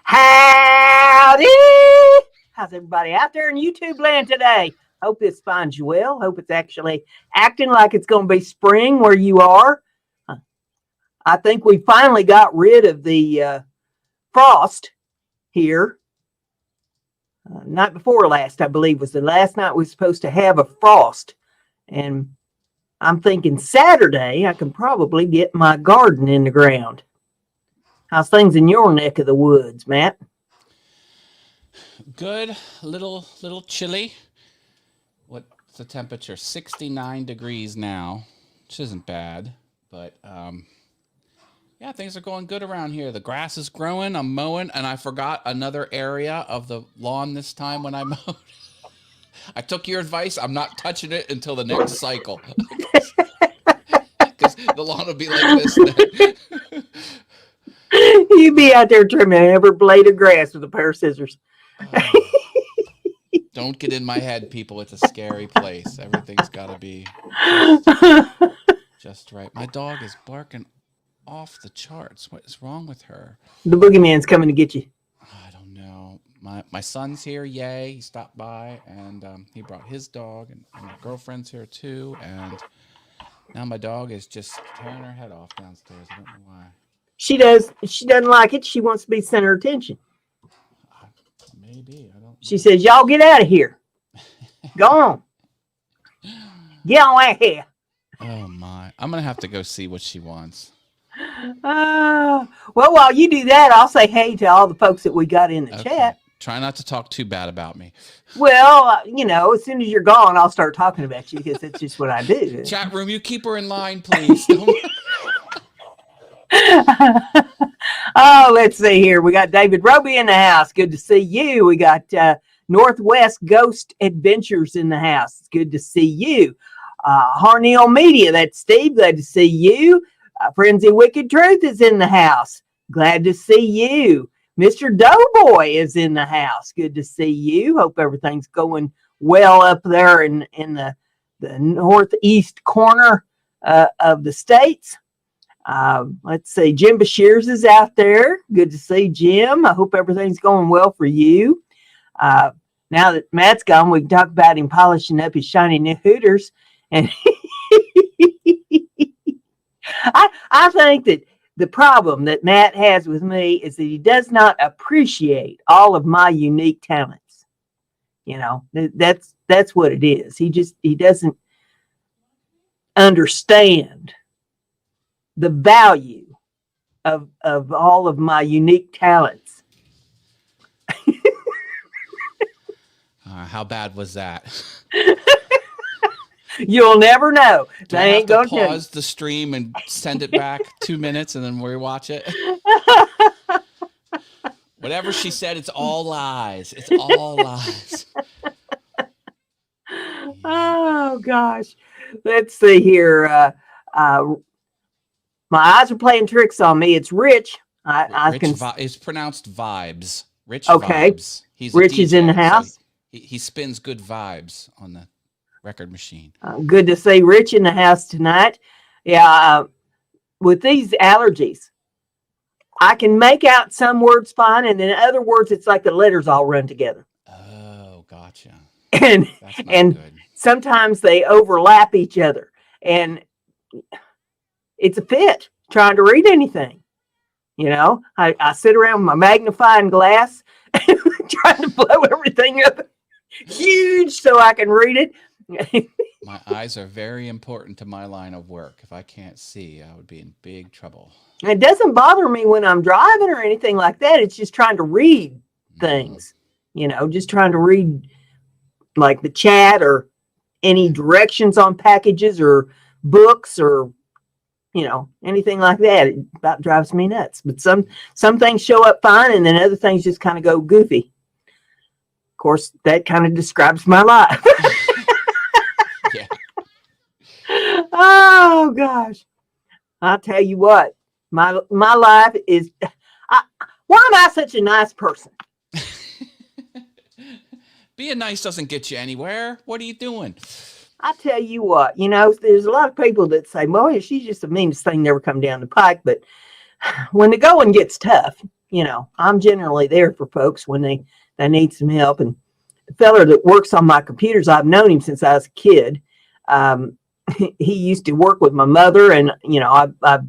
Howdy! How's everybody out there in YouTube land today? Hope this finds you well. Hope it's actually acting like it's going to be spring where you are. I think we finally got rid of the frost here. Night before last, I believe, was the last night we were supposed to have a frost. And I'm thinking Saturday I can probably get my garden in the ground. How's things in your neck of the woods, Matt? Good. Little chilly. What's the temperature? 69 degrees now, which isn't bad. But yeah, things are going good around here. The grass is growing. I'm mowing, and I forgot another area of the lawn this time when I mowed. I took your advice. I'm not touching it until the next cycle. Because the lawn will be like this then. You'd be out there trimming every blade of grass with a pair of scissors. Don't get in my head, people. It's a scary place. Everything's got to be just right. My dog is barking off the charts. What is wrong with her? The boogeyman's coming to get you. I don't know. My son's here. Yay. He stopped by, and he brought his dog, and my girlfriend's here too. And now my dog is just tearing her head off downstairs. I don't know why. She doesn't like it. She wants to be center of attention. Maybe. I don't know. She says, y'all get out of here. Go on. Get on out here. Oh, my. I'm going to have to go see what she wants. Well, while you do that, I'll say hey to all the folks that we got in the chat. Try not to talk too bad about me. Well, as soon as you're gone, I'll start talking about you because that's just what I do. Chat room, you keep her in line, please. Oh, let's see here. We got David Roby in the house. Good to see you. We got Northwest Ghost Adventures in the house. It's good to see you. Harneal Media, that's Steve. Glad to see you. Frenzy Wicked Truth is in the house. Glad to see you. Mr. Doughboy is in the house. Good to see you. Hope everything's going well up there in the northeast corner of the states. Let's see. Jim Bashirs is out there. Good to see Jim. I hope everything's going well for you. Now that Matt's gone, we can talk about him polishing up his shiny new Hooters. And I think that the problem that Matt has with me is that he does not appreciate all of my unique talents. That's what it is. He doesn't understand the value of all of my unique talents. How bad was that? You'll never know. Do I have to pause the stream and send it back 2 minutes and then rewatch it? Whatever she said, it's all lies. It's all lies. Oh, gosh. Let's see here. My eyes are playing tricks on me. It's Rich. It's pronounced Vibes. Rich okay. Vibes. Rich DJ, is in the house. So he spins good vibes on the record machine. Good to see Rich in the house tonight. Yeah, with these allergies, I can make out some words fine, and then other words, it's like the letters all run together. Oh, gotcha. And good. Sometimes they overlap each other, and it's a fit trying to read anything. I sit around with my magnifying glass trying to blow everything up huge so I can read it. My eyes are very important to my line of work. If I can't see, I would be in big trouble. It doesn't bother me when I'm driving or anything like that. It's just trying to read things, just trying to read like the chat or any directions on packages or books or anything like that. It about drives me nuts. But some things show up fine, and then other things just kind of go goofy. Of course, that kind of describes my life. Yeah. Oh gosh, I'll tell you what, my life is. Why am I such a nice person? Being nice doesn't get you anywhere. What are you doing? I tell you what, there's a lot of people that say, well, she's just the meanest thing never come down the pike. But when the going gets tough, I'm generally there for folks when they need some help. And the fella that works on my computers, I've known him since I was a kid. He used to work with my mother, and I've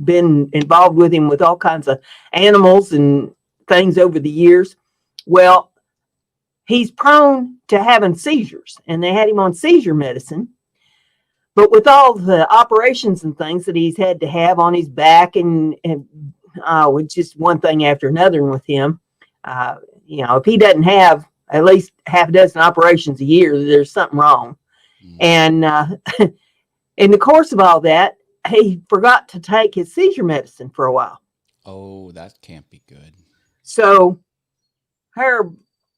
been involved with him with all kinds of animals and things over the years. Well, he's prone to having seizures, and they had him on seizure medicine. But with all the operations and things that he's had to have on his back, and it's just one thing after another with him. If he doesn't have at least half a dozen operations a year, there's something wrong. And in the course of all that, he forgot to take his seizure medicine for a while. Oh, that can't be good. So, a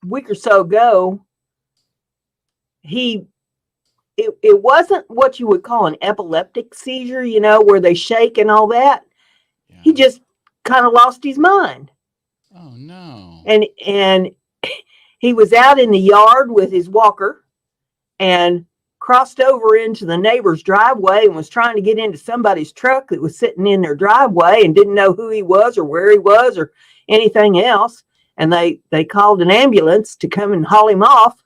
week or so ago, it wasn't what you would call an epileptic seizure, where they shake and all that. Yeah. He just kind of lost his mind. Oh no. And he was out in the yard with his walker and crossed over into the neighbor's driveway and was trying to get into somebody's truck that was sitting in their driveway and didn't know who he was or where he was or anything else. And they called an ambulance to come and haul him off.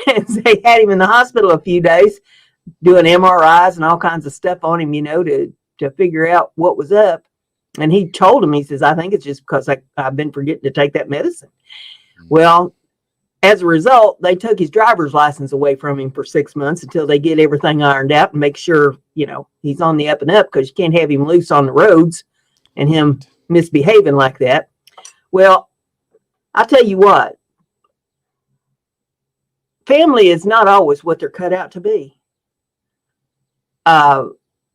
And they had him in the hospital a few days doing MRIs and all kinds of stuff on him, to figure out what was up. And he told him, he says, I think it's just because I've been forgetting to take that medicine. Well, as a result, they took his driver's license away from him for 6 months until they get everything ironed out and make sure, he's on the up and up, because you can't have him loose on the roads and him misbehaving like that. Well, I'll tell you what, family is not always what they're cut out to be.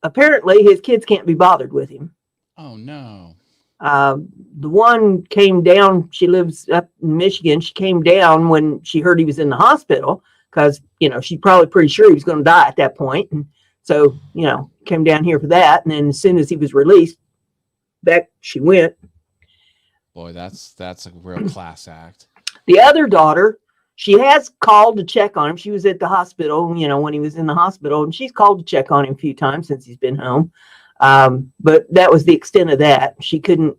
Apparently, his kids can't be bothered with him. Oh, no. The one came down, she lives up in Michigan. She came down when she heard he was in the hospital because, she's probably pretty sure he was going to die at that point. And so, came down here for that. And then as soon as he was released, back she went. Boy, that's a real class act. The other daughter, she has called to check on him. She was at the hospital, when he was in the hospital, and she's called to check on him a few times since he's been home. But that was the extent of that. She couldn't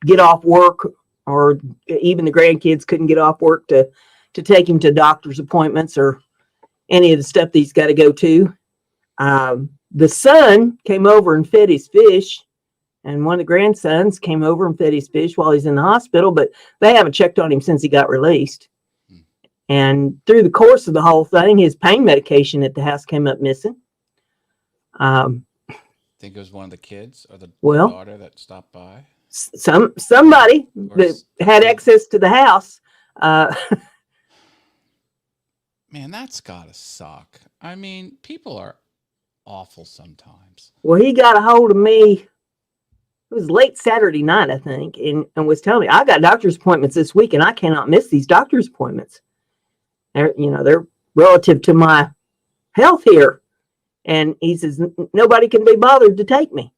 get off work, or even the grandkids couldn't get off work to take him to doctor's appointments or any of the stuff that he's got to go to. The son came over and fed his fish, and one of the grandsons came over and fed his fish while he's in the hospital, but they haven't checked on him since he got released. And through the course of the whole thing, his pain medication at the house came up missing. Think it was one of the kids or the daughter that stopped by? Somebody that had access to the house. Man, that's gotta suck. I mean, people are awful sometimes. Well, he got a hold of me. It was late Saturday night, I think, and was telling me, I got doctor's appointments this week, and I cannot miss these doctor's appointments. They're relative to my health here. And he says, nobody can be bothered to take me.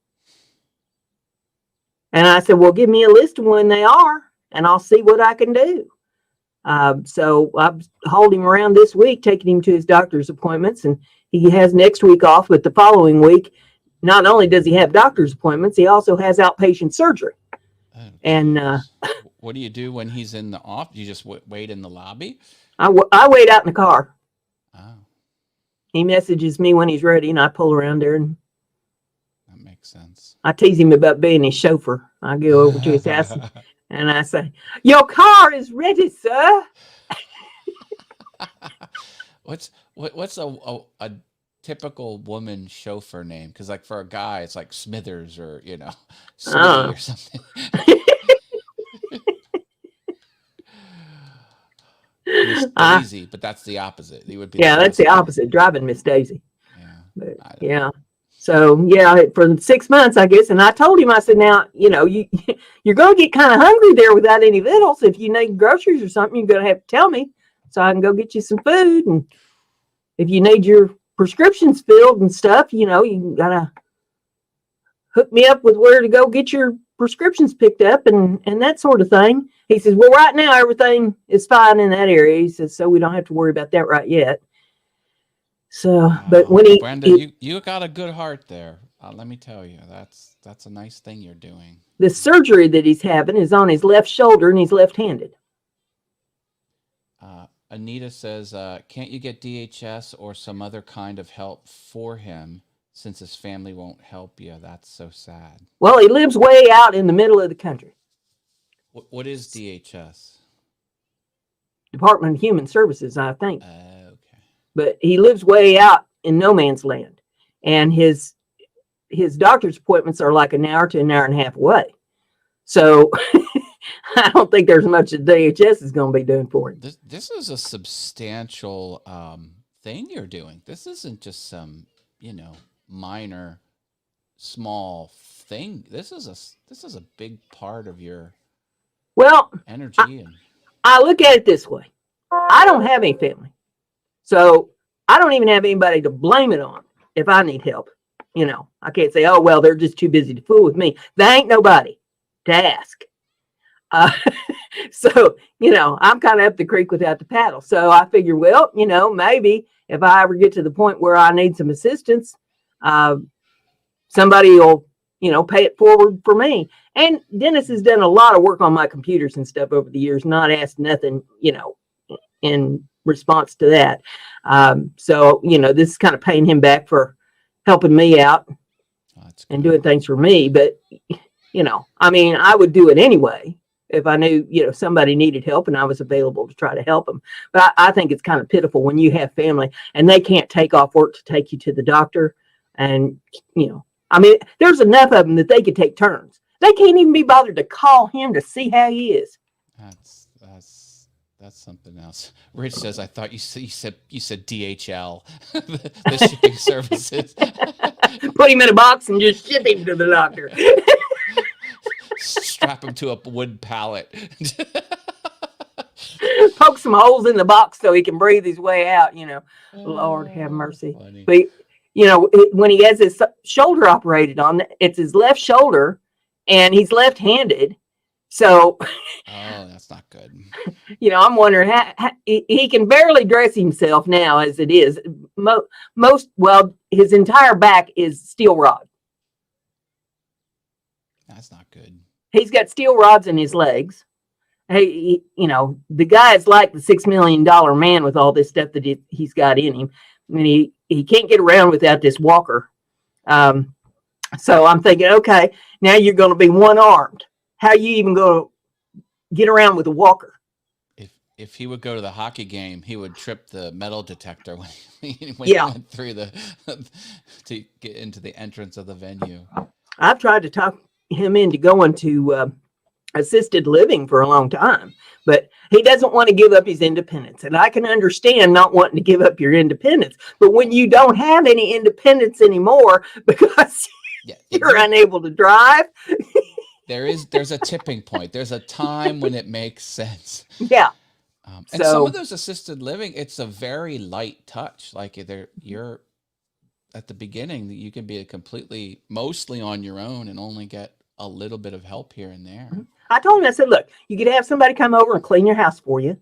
And I said, well, give me a list of when they are, and I'll see what I can do. So I've hauled him around this week, taking him to his doctor's appointments, and he has next week off, but the following week, not only does he have doctor's appointments, he also has outpatient surgery. Oh, and what do you do when he's in the office? You just wait in the lobby? I wait out in the car. Oh. He messages me when he's ready, and I pull around there. And that makes sense. I tease him about being his chauffeur. I go over to his house, and I say, your car is ready, sir. What's a typical woman chauffeur name? Because like for a guy, it's like Smithers or Smitty or something. Miss Daisy, but that's the opposite. He would be. Yeah, that's the opposite. Driving Miss Daisy. Yeah. But, yeah. So for 6 months, I guess. And I told him, I said, now you're going to get kind of hungry there without any victuals. If you need groceries or something, you're going to have to tell me so I can go get you some food. And if you need your prescriptions filled and stuff, you gotta hook me up with where to go get your prescriptions picked up and that sort of thing. He says, well, right now everything is fine in that area. He says, so we don't have to worry about that right yet. So, but when Brenda, you got a good heart there. let me tell you, that's a nice thing you're doing. The surgery that he's having is on his left shoulder, and he's left-handed. Anita says, can't you get DHS or some other kind of help for him since his family won't help you? That's so sad. Well, he lives way out in the middle of the country. What is DHS? Department of Human Services, I think. Okay. But he lives way out in no man's land. And his doctor's appointments are like an hour to an hour and a half away. So I don't think there's much that DHS is going to be doing for him. This is a substantial thing you're doing. This isn't just some, minor, small thing. This is a big part of your energy. I look at it this way. I don't have any family. So I don't even have anybody to blame it on if I need help. I can't say, oh, well, they're just too busy to fool with me. There ain't nobody to ask. So, I'm kind of up the creek without the paddle. So I figure, well, maybe if I ever get to the point where I need some assistance, somebody will, pay it forward for me. And Dennis has done a lot of work on my computers and stuff over the years, not asked nothing, in response to that. So, this is kind of paying him back for helping me out and doing things for me. But, I would do it anyway if I knew, somebody needed help and I was available to try to help them. But I think it's kind of pitiful when you have family and they can't take off work to take you to the doctor. And, there's enough of them that they could take turns. They can't even be bothered to call him to see how he is. That's something else. Rich says, I thought you said DHL, the shipping services. Put him in a box and just ship him to the doctor. Strap him to a wood pallet. Poke some holes in the box so he can breathe his way out, Lord have mercy. Funny. But, when he has his shoulder operated on, it's his left shoulder and he's left-handed. So, oh, that's not good. I'm wondering how he can barely dress himself now as it is. His entire back is steel rod. That's not good. He's got steel rods in his legs. Hey, the guy is like the $6 million man with all this stuff that he's got in him. I mean, he can't get around without this walker. So I'm thinking, okay, now you're going to be one-armed. How are you even going to get around with a walker? If he would go to the hockey game, he would trip the metal detector when he went through to get into the entrance of the venue. I've tried to talk him into going to assisted living for a long time, but he doesn't want to give up his independence. And I can understand not wanting to give up your independence, but when you don't have any independence anymore because you're unable to drive. There's a tipping point. There's a time when it makes sense. Yeah. And some of those assisted living, it's a very light touch. Like you're at the beginning that you can be mostly on your own and only get a little bit of help here and there. I told him, I said, look, you could have somebody come over and clean your house for you.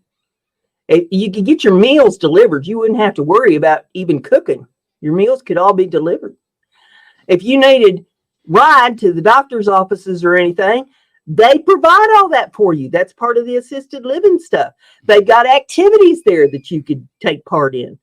You could get your meals delivered. You wouldn't have to worry about even cooking. Your meals could all be delivered. If you needed ride to the doctor's offices or anything, they provide all that for you. That's part of the assisted living stuff. They've got activities there that you could take part in.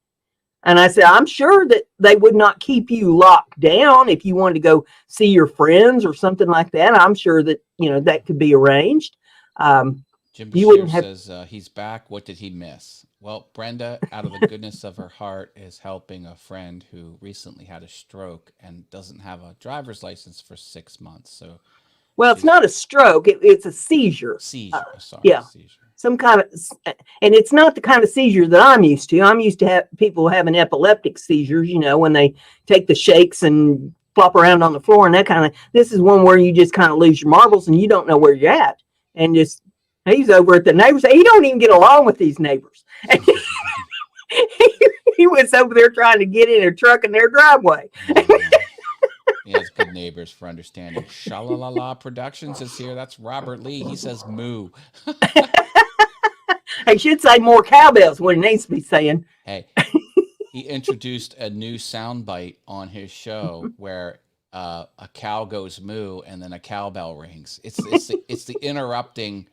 And I said, I'm sure that they would not keep you locked down if you wanted to go see your friends or something like that. I'm sure that, that could be arranged. Jim Bashir says he's back. What did he miss? Well, Brenda, out of the goodness of her heart, is helping a friend who recently had a stroke and doesn't have a driver's license for 6 months. So, well, it's not a stroke; it's a seizure. Seizure, seizure. Some kind of, and it's not the kind of seizure that I'm used to. I'm used to have people having epileptic seizures. When they take the shakes and flop around on the floor and that kind of. This is one where you just kind of lose your marbles and you don't know where you're at, and just. He's over at the neighbors. He don't even get along with these neighbors. He was over there trying to get in a truck in their driveway. He has good neighbors for understanding. Shalalala Productions is here. That's Robert Lee. He says moo. I should say more cowbells when it needs to be saying. Hey, he introduced a new soundbite on his show where a cow goes moo and then a cowbell rings. It's the interrupting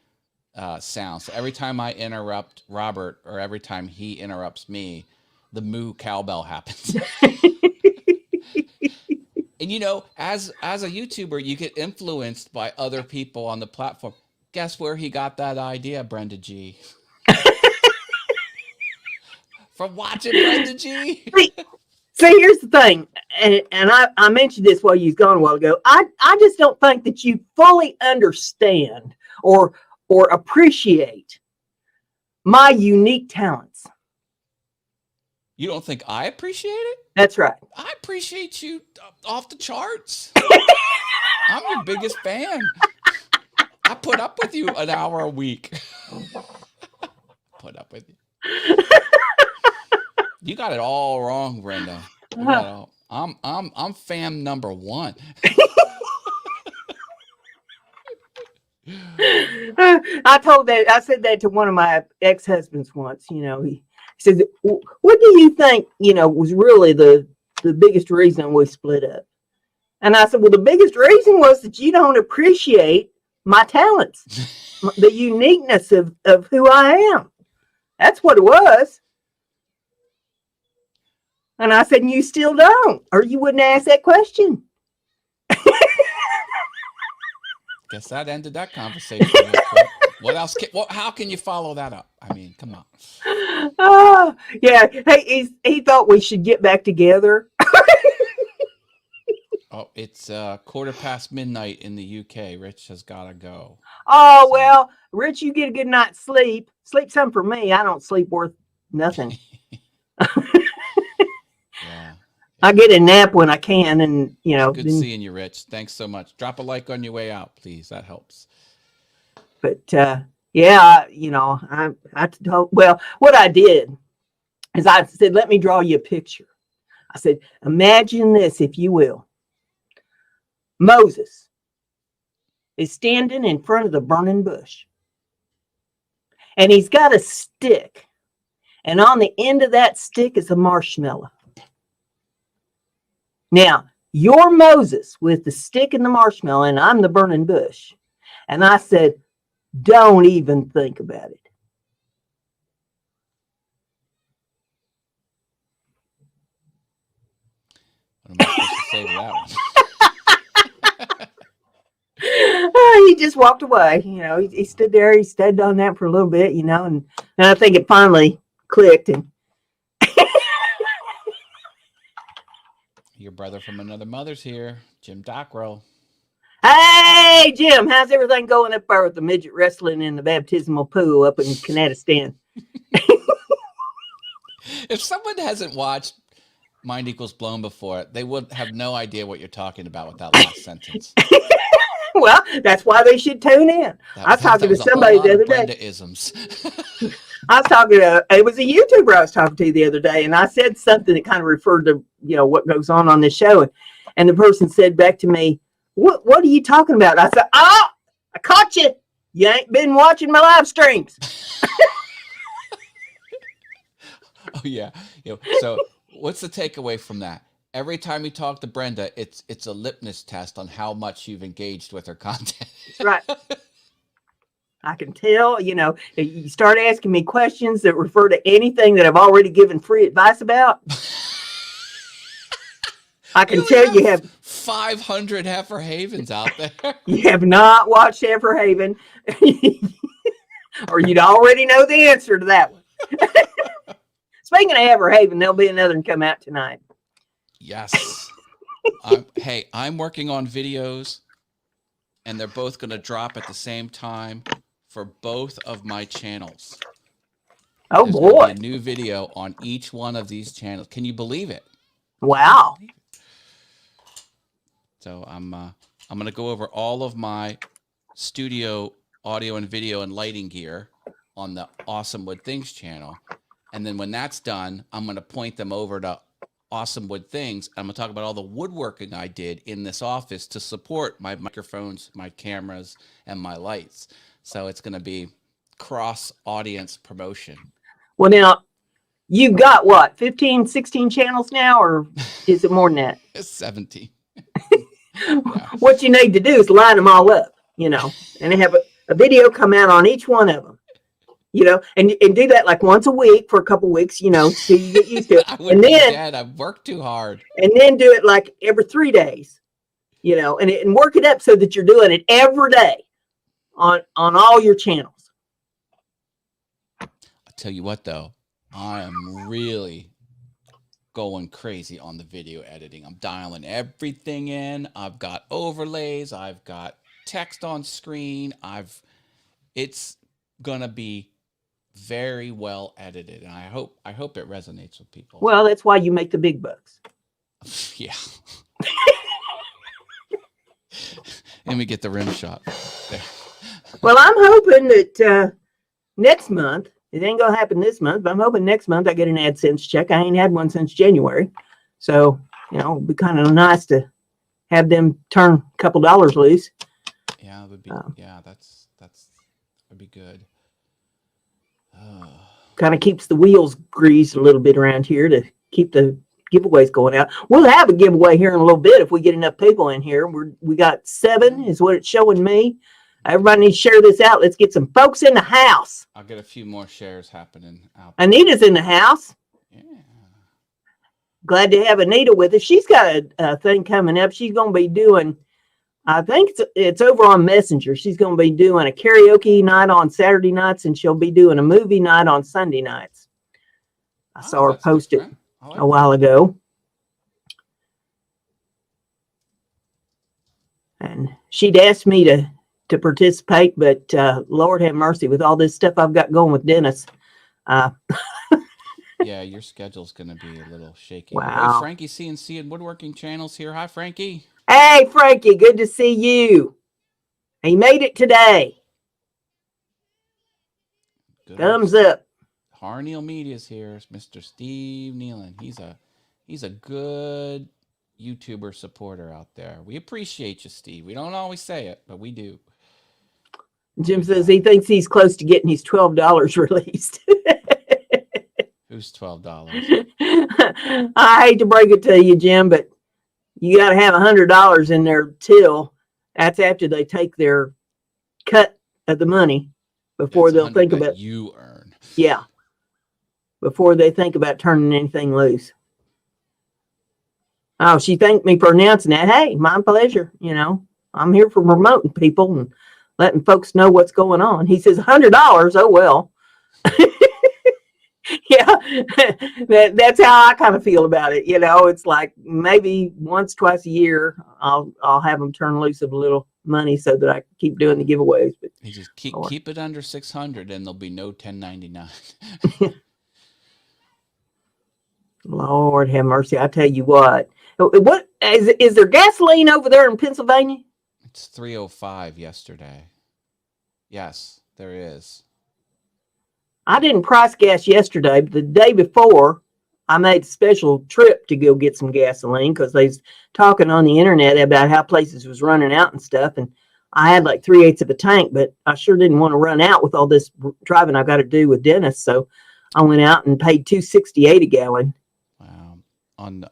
sound. So every time I interrupt Robert or every time he interrupts me, the moo cowbell happens. And you know, as a YouTuber, you get influenced by other people on the platform. Guess where he got that idea, Brenda G? From watching Brenda G. See, here's the thing, and I mentioned this while you was gone a while ago. I just don't think that you fully understand or appreciate my unique talents. You don't think I appreciate it? That's right. I appreciate you off the charts. I'm your biggest fan. I put up with you an hour a week. Put up with you. You got it all wrong, Brenda. You got it all. I'm fan number 1. I said that to one of my ex-husbands once. You know, he said, "What do you think? You know, was really the biggest reason we split up?" And I said, "Well, the biggest reason was that you don't appreciate my talents, the uniqueness of who I am. That's what it was." And I said, "And you still don't, or you wouldn't ask that question." Guess that ended that conversation. What else? How can you follow that up? I mean, come on. Oh, yeah. Hey, he thought we should get back together. Oh, it's midnight in the UK. Rich has got to go. Oh, well, Rich, you get a good night's sleep. Sleep some for me. I don't sleep worth nothing. Yeah. I get a nap when I can, and you know. Good seeing you, Rich. Thanks so much. Drop a like on your way out, please. That helps. But yeah, you know, I told, well, what I did is I said, "Let me draw you a picture." I said, "Imagine this, if you will. Moses is standing in front of the burning bush, and he's got a stick, and on the end of that stick is a marshmallow. Now, you're Moses with the stick and the marshmallow, and I'm the burning bush." And I said, "Don't even think about it." What am I supposed to say to that one? He just walked away. You know, he stood there. He stayed on that for a little bit, you know, and I think it finally clicked. And your brother from another mother's here, Jim Dockrell. Hey, Jim, how's everything going up there with the midget wrestling in the baptismal pool up in Kanadistan? If someone hasn't watched Mind Equals Blown before, they would have no idea what you're talking about with that last sentence. Well, that's why they should tune in. I was talking to somebody the other day. Brenda-isms. I was talking to, it was a YouTuber I was talking to the other day, and I said something that kind of referred to, you know, what goes on this show. And the person said back to me, what are you talking about? I said, "Oh, I caught you. You ain't been watching my live streams." Oh, yeah. You know, so what's the takeaway from that? Every time you talk to Brenda, it's a litmus test on how much you've engaged with her content. That's right. I can tell, you know, you start asking me questions that refer to anything that I've already given free advice about. I can tell you have 500 Heifer Havens out there. You have not watched Heifer Haven, or you'd already know the answer to that one. Speaking of Heifer Haven, there'll be another one come out tonight. Yes. Hey, I'm working on videos, and they're both going to drop at the same time for both of my channels. Oh, There's boy. a new video on each one of these channels. Can you believe it? Wow. So I'm going to go over all of my studio audio and video and lighting gear on the Awesome Wood Things channel. And then when that's done, I'm going to point them over to Awesome Wood Things. I'm going to talk about all the woodworking I did in this office to support my microphones, my cameras, and my lights. So it's going to be cross-audience promotion. Well, now, you've got what, 15, 16 channels now, or is it more than that? It's 17. Yeah. What you need to do is line them all up, and have a video come out on each one of them, and do that like once a week for a couple weeks, till you get used to it. I would And be then, dead. I've worked too hard. do it like every 3 days, and work it up so that you're doing it every day on all your channels. I'll tell you what, though, I am really going crazy on the video editing. I'm dialing everything in. I've got overlays. I've got text on screen. It's gonna be very well edited, and I hope it resonates with people. Well, that's why you make the big bucks. Yeah. Let me get the rim shot there. Well, I'm hoping that next month, it ain't gonna happen this month, but I'm hoping next month I get an AdSense check. I ain't had one since January, so it'd be kind of nice to have them turn a couple dollars loose. Yeah, it would be. That's would be good. Kind of keeps the wheels greased a little bit around here to keep the giveaways going out. We'll have a giveaway here in a little bit if we get enough people in here. We got 7 is what it's showing me. Everybody needs to share this out. Let's get some folks in the house. I'll get a few more shares happening out there. Anita's in the house. Yeah. Glad to have Anita with us. She's got a thing coming up. She's going to be doing, I think it's over on Messenger. She's going to be doing a karaoke night on Saturday nights, and she'll be doing a movie night on Sunday nights. I saw her post it a while ago. And she'd asked me to participate, but Lord have mercy, with all this stuff I've got going with Dennis. Yeah, your schedule's going to be a little shaky. Wow. Hey, Frankie CNC and Woodworking Channels here. Hi, Frankie. Hey, Frankie, good to see you. He made it today. Good. Thumbs up. Harneal Media's here. Mr. Steve Nealon. He's a good YouTuber supporter out there. We appreciate you, Steve. We don't always say it, but we do. Jim says he thinks he's close to getting his $12 released. Who's $12? I hate to break it to you, Jim, but you got to have $100 in their till. That's after they take their cut of the money before they'll think about you earn. Yeah, before they think about turning anything loose. Oh, she thanked me for announcing that. Hey, my pleasure. I'm here for promoting people and letting folks know what's going on. He says $100. Oh, well. Yeah, that's how I kind of feel about it. It's like maybe once, twice a year, I'll have them turn loose of a little money so that I can keep doing the giveaways. But you just keep it under 600, and there'll be no 1099. Lord have mercy! I tell you what is there gasoline over there in Pennsylvania? It's 305 yesterday. Yes, there is. I didn't price gas yesterday, but the day before, I made a special trip to go get some gasoline because they was talking on the internet about how places was running out and stuff. And I had like 3/8 of a tank, but I sure didn't want to run out with all this driving I got to do with Dennis. So I went out and paid $2.68 a gallon. Wow. On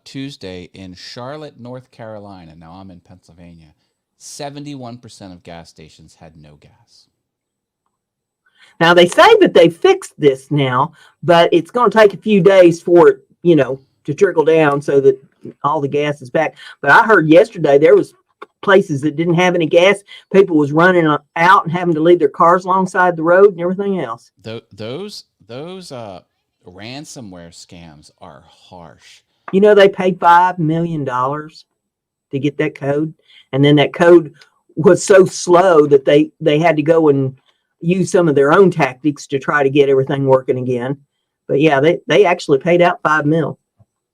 Tuesday in Charlotte, North Carolina, now I'm in Pennsylvania, 71% of gas stations had no gas. Now, they say that they fixed this now, but it's going to take a few days for it, to trickle down so that all the gas is back. But I heard yesterday there was places that didn't have any gas. People was running out and having to leave their cars alongside the road and everything else. Those ransomware scams are harsh. They paid $5 million to get that code. And then that code was so slow that they had to go and use some of their own tactics to try to get everything working again. But yeah, they actually paid out $5 million.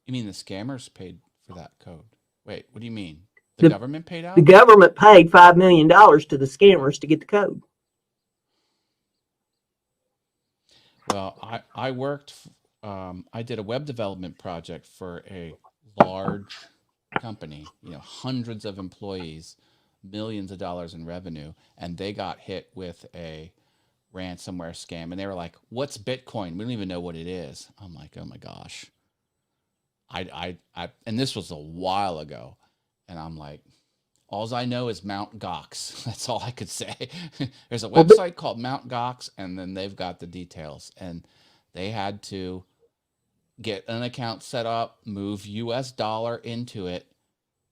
You mean the scammers paid for that code? Wait, what do you mean? The government paid out? The government paid $5 million to the scammers to get the code. Well, I worked, I did a web development project for a large company, hundreds of employees, millions of dollars in revenue, and they got hit with a ransomware scam, and they were like, "What's Bitcoin? We don't even know what it is." I'm like, "Oh my gosh." I and this was a while ago, and I'm like, All I know is Mount Gox. That's all I could say. There's a Well, website called Mount Gox, and then they've got the details. And they had to get an account set up, move US dollar into it.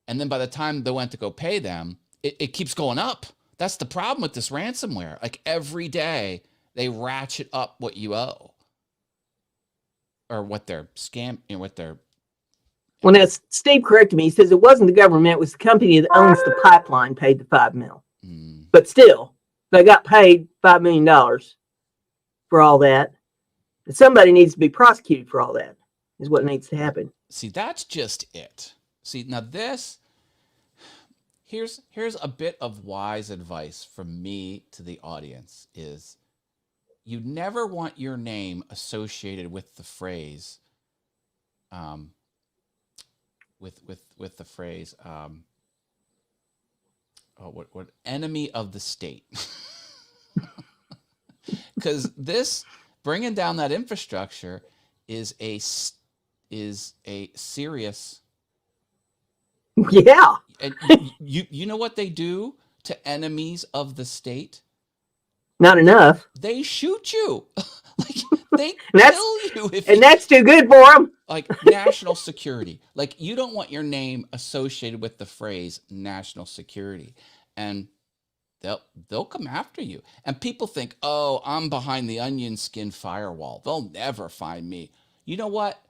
And then by the time they went to go pay them, it keeps going up. That's the problem with this ransomware. Like every day, they ratchet up what you owe or what they're what they're. well, now Steve corrected me. He says it wasn't the government; it was the company that owns the pipeline paid the $5 million. But still, they got paid $5 million for all that. And somebody needs to be prosecuted for all that. Is what needs to happen. See, that's just it. See, now here's a bit of wise advice from me to the audience is you never want your name associated with the phrase with the phrase what enemy of the state. Because this bringing down that infrastructure is a serious. Yeah. And you know what they do to enemies of the state? Not enough. They shoot you. Like they kill you. And that's too good for them. Like national security. Like you don't want your name associated with the phrase national security. And they'll come after you. And people think, oh, I'm behind the onion skin firewall. They'll never find me. You know what?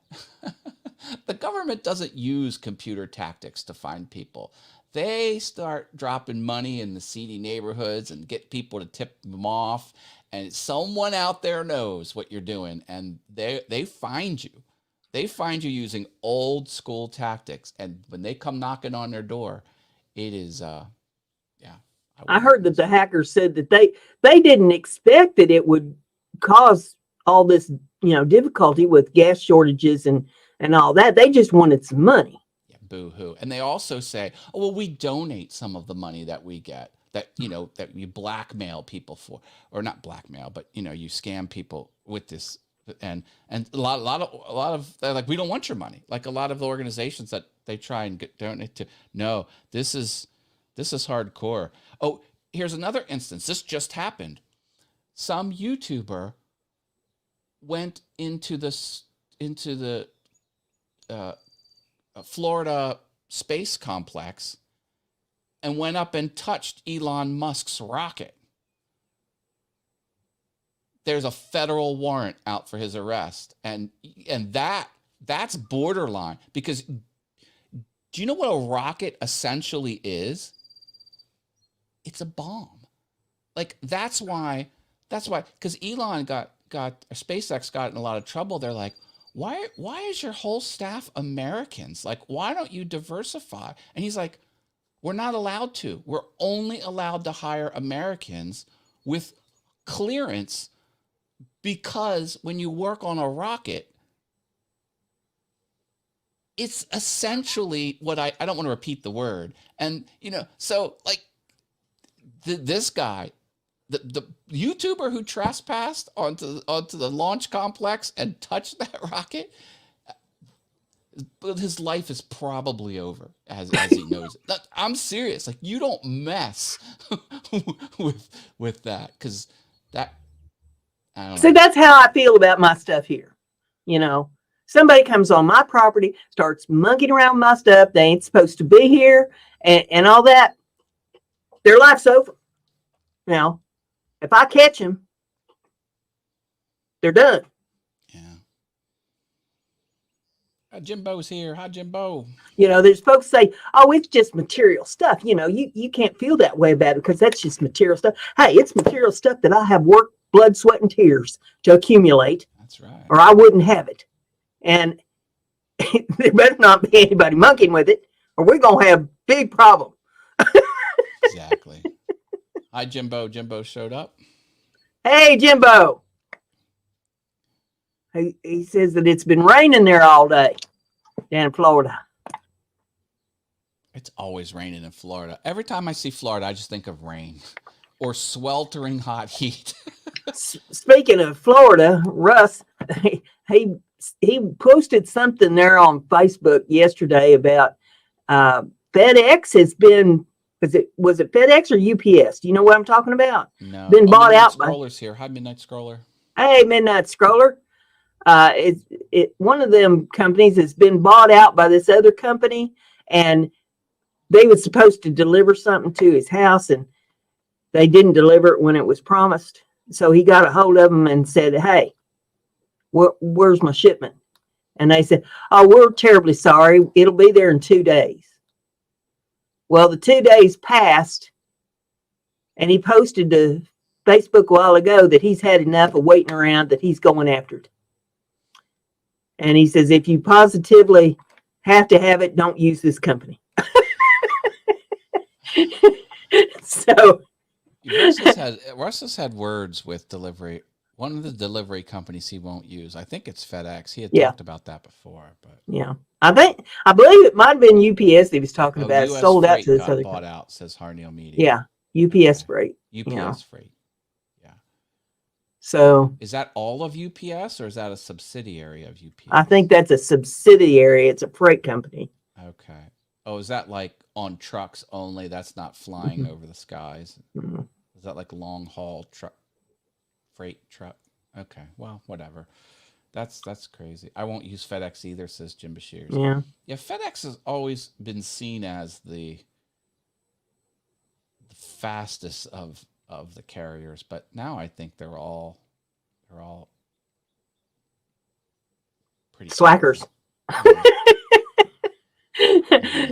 The government doesn't use computer tactics to find people. They start dropping money in the seedy neighborhoods and get people to tip them off. And someone out there knows what you're doing. And they find you. They find you using old school tactics. And when they come knocking on their door, it is, I heard that the hackers said that they didn't expect that it would cause all this, difficulty with gas shortages and all that. They just wanted some money. Yeah, boo-hoo. And they also say, oh, well, we donate some of the money that we get that you blackmail people for, or not blackmail, but you scam people with this. And a lot of they're like, we don't want your money. Like a lot of the organizations that they try and donate to. No, this is hardcore. Oh, here's another instance. This just happened. Some YouTuber went into the Florida space complex and went up and touched Elon Musk's rocket. There's a federal warrant out for his arrest, and that's borderline, because do you know what a rocket essentially is? It's a bomb. Like that's why because Elon got SpaceX got in a lot of trouble. They're like, why is your whole staff Americans? Like, why don't you diversify? And he's like, we're not allowed to. We're only allowed to hire Americans with clearance, because when you work on a rocket, it's essentially what I don't want to repeat the word. And, so like this guy, the YouTuber who trespassed onto the launch complex and touched that rocket, his life is probably over as he knows it. I'm serious. Like, you don't mess with that, because that. I don't know. See, that's how I feel about my stuff here. Somebody comes on my property, starts monkeying around my stuff. They ain't supposed to be here, and all that. Their life's over. Now, if I catch them, they're done. Yeah. Jimbo's here. Hi, Jimbo. There's folks say, oh, it's just material stuff. You can't feel that way about it because that's just material stuff. Hey, it's material stuff that I have worked, blood, sweat, and tears to accumulate. That's right. Or I wouldn't have it. And there better not be anybody monkeying with it, or we're going to have a big problem. Exactly. Hi, Jimbo. Jimbo showed up. Hey, Jimbo. He says that it's been raining there all day down in Florida. It's always raining in Florida. Every time I see Florida, I just think of rain or sweltering hot heat. Speaking of Florida, Russ, he posted something there on Facebook yesterday about FedEx has been was it FedEx or UPS? Do you know what I'm talking about? No. Been bought Midnight out by. Scroller's here. Hi, Midnight Scroller. Hey, Midnight Scroller. One of them companies has been bought out by this other company, and they was supposed to deliver something to his house, and they didn't deliver it when it was promised. So he got a hold of them and said, "Hey, where's my shipment?" And they said, "Oh, we're terribly sorry. It'll be there in 2 days." Well, the 2 days passed, and he posted to Facebook a while ago that he's had enough of waiting around, that he's going after it. And he says, if you positively have to have it, don't use this company. So Russ has had words with delivery. One of the delivery companies he won't use. I think it's FedEx. He had talked about that before, but yeah, I believe it might have been UPS he was talking about. US sold Freight out to this got other bought company. out, says Harneal Media. Yeah, UPS Freight. UPS Freight. Yeah. So is that all of UPS or is that a subsidiary of UPS? I think that's a subsidiary. It's a freight company. Okay. Oh, is that like on trucks only? That's not flying over the skies. Mm-hmm. Is that like long haul freight truck? Okay. Well, whatever. That's crazy. I won't use FedEx either, says Jim Bashirs. Yeah. FedEx has always been seen as the fastest of the carriers, but now I think they're all pretty slackers. Yeah.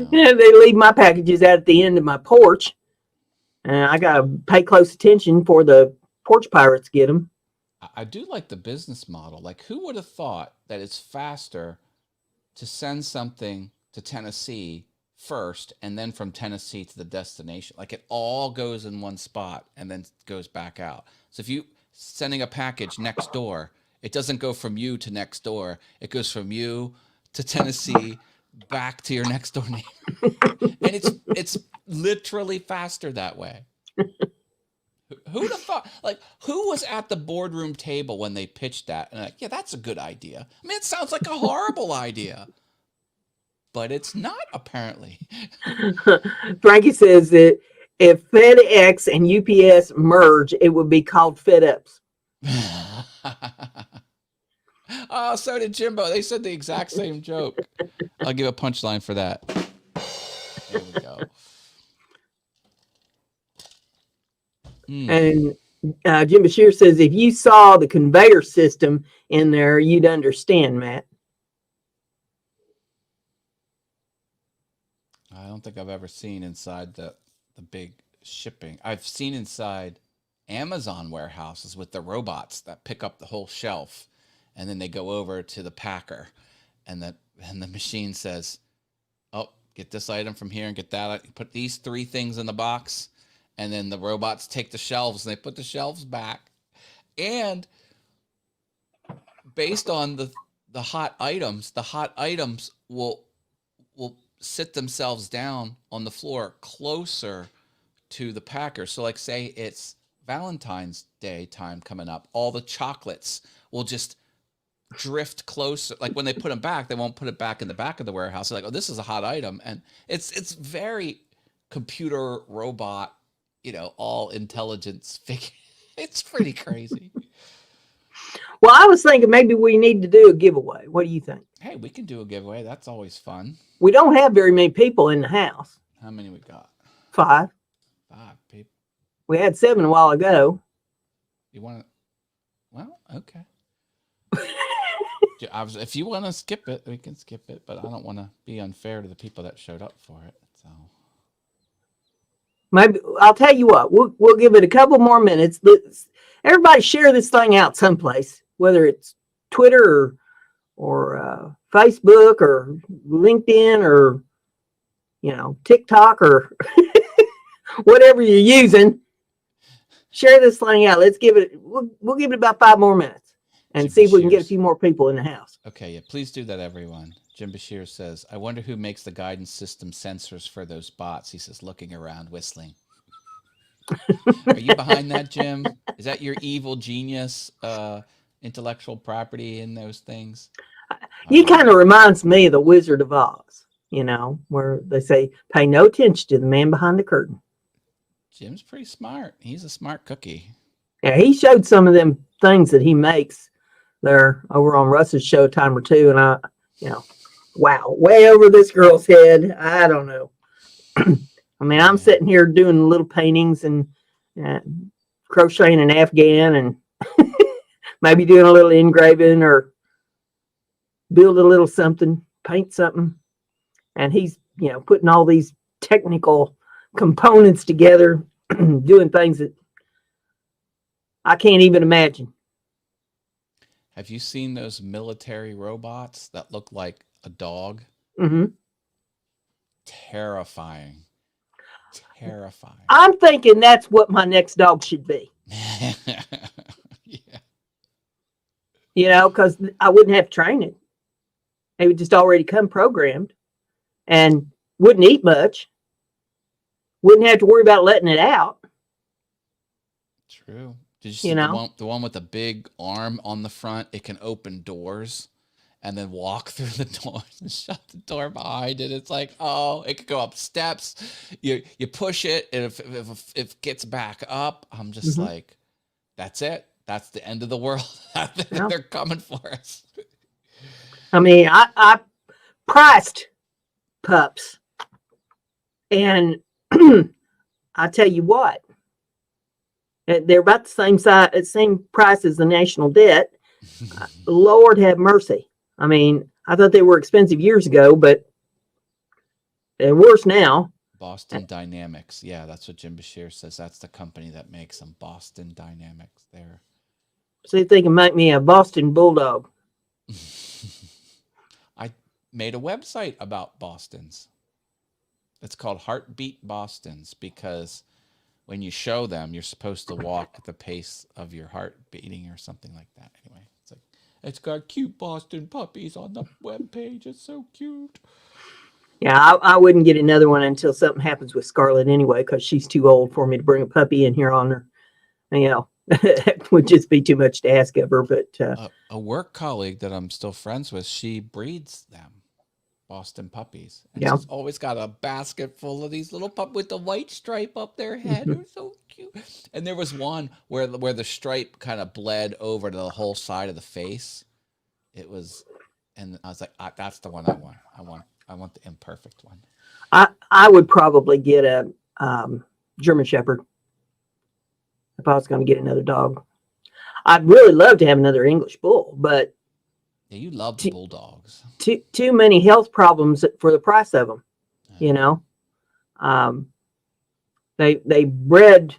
Yeah, they leave my packages out at the end of my porch, and I gotta pay close attention for the porch pirates get them. I do like the business model. Like, who would have thought that it's faster to send something to Tennessee first and then from Tennessee to the destination? Like, it all goes in one spot and then goes back out. So if you sending a package next door, it doesn't go from you to next door. It goes from you to Tennessee back to your next door neighbor. And it's literally faster that way. Who'd have thought? Like, who was at the boardroom table when they pitched that? And like, yeah, that's a good idea. I mean, it sounds like a horrible idea, but it's not, apparently. Frankie says that if FedEx and UPS merge, it would be called FedUps. Oh, so did Jimbo. They said the exact same joke. I'll give a punchline for that. There we go. And Jim Bashir says, if you saw the conveyor system in there, you'd understand, Matt. I don't think I've ever seen inside the big shipping. I've seen inside Amazon warehouses with the robots that pick up the whole shelf, and then they go over to the packer, and the machine says, "Oh, get this item from here and get that. Put these 3 things in the box." And then the robots take the shelves and they put the shelves back. And based on the hot items will sit themselves down on the floor closer to the packer. So like, say it's Valentine's Day time coming up, all the chocolates will just drift closer. Like, when they put them back, they won't put it back in the back of the warehouse. They're like, oh, this is a hot item. And it's very computer robot, all intelligence figure. It's pretty crazy. Well, I was thinking maybe we need to do a giveaway. What do you think? Hey, we can do a giveaway. That's always fun. We don't have very many people in the house. How many we got? 5. 5 people. We had 7 a while ago. You want to? Well, okay. If you want to skip it, we can skip it. But I don't want to be unfair to the people that showed up for it. So. Maybe I'll tell you what. We'll give it a couple more minutes. Everybody share this thing out someplace, whether it's Twitter or Facebook or LinkedIn or TikTok or whatever you're using. Share this thing out. Let's give it. We'll give it about 5 more minutes and see if we can get a few more people in the house. Okay, yeah, please do that, everyone. Jim Bashir says, I wonder who makes the guidance system sensors for those bots. He says, looking around, whistling. Are you behind that, Jim? Is that your evil genius intellectual property in those things? He kind of reminds me of the Wizard of Oz. where they say, pay no attention to the man behind the curtain. Jim's pretty smart. He's a smart cookie. Yeah, he showed some of them things that he makes there over on Russ's Showtime or two, and wow, way over this girl's head. I don't know. I mean, I'm sitting here doing little paintings and uh, crocheting an Afghan and maybe doing a little engraving or build a little something, paint something. And he's, putting all these technical components together, doing things that I can't even imagine. Have you seen those military robots that look like a dog? Mm-hmm. Terrifying. Terrifying. I'm thinking that's what my next dog should be. Yeah. Because I wouldn't have to train it. It would just already come programmed and wouldn't eat much. Wouldn't have to worry about letting it out. True. Did you see the one with the big arm on the front? It can open doors and then walk through the doors and shut the door behind it. It's like, oh, it could go up steps. You push it, and if it gets back up, I'm just like, that's it. That's the end of the world. They're coming for us. I mean, I priced pups, and I tell you what, they're about the same size, same price as the national debt. Lord have mercy. I mean, I thought they were expensive years ago, but they're worse now. Boston Dynamics. Yeah, that's what Jim Bashir says. That's the company that makes them. Boston Dynamics. There. See if they can make me a Boston Bulldog. I made a website about Bostons. It's called Heartbeat Bostons because when you show them, you're supposed to walk at the pace of your heart beating or something like that. Anyway, it's got cute Boston puppies on the webpage. It's so cute. Yeah, I wouldn't get another one until something happens with Scarlett anyway, because she's too old for me to bring a puppy in here on her. It would just be too much to ask of her. But a work colleague that I'm still friends with, she breeds them, Boston puppies, and she's always got a basket full of these little puppies with the white stripe up their head. They're so cute. And there was one where the stripe kind of bled over to the whole side of the face. It was, and I was like, that's the one I want. I want the imperfect one. I would probably get a German Shepherd if I was going to get another dog. I'd really love to have another English Bull, but yeah, you love the bulldogs. Too many health problems for the price of them. They bred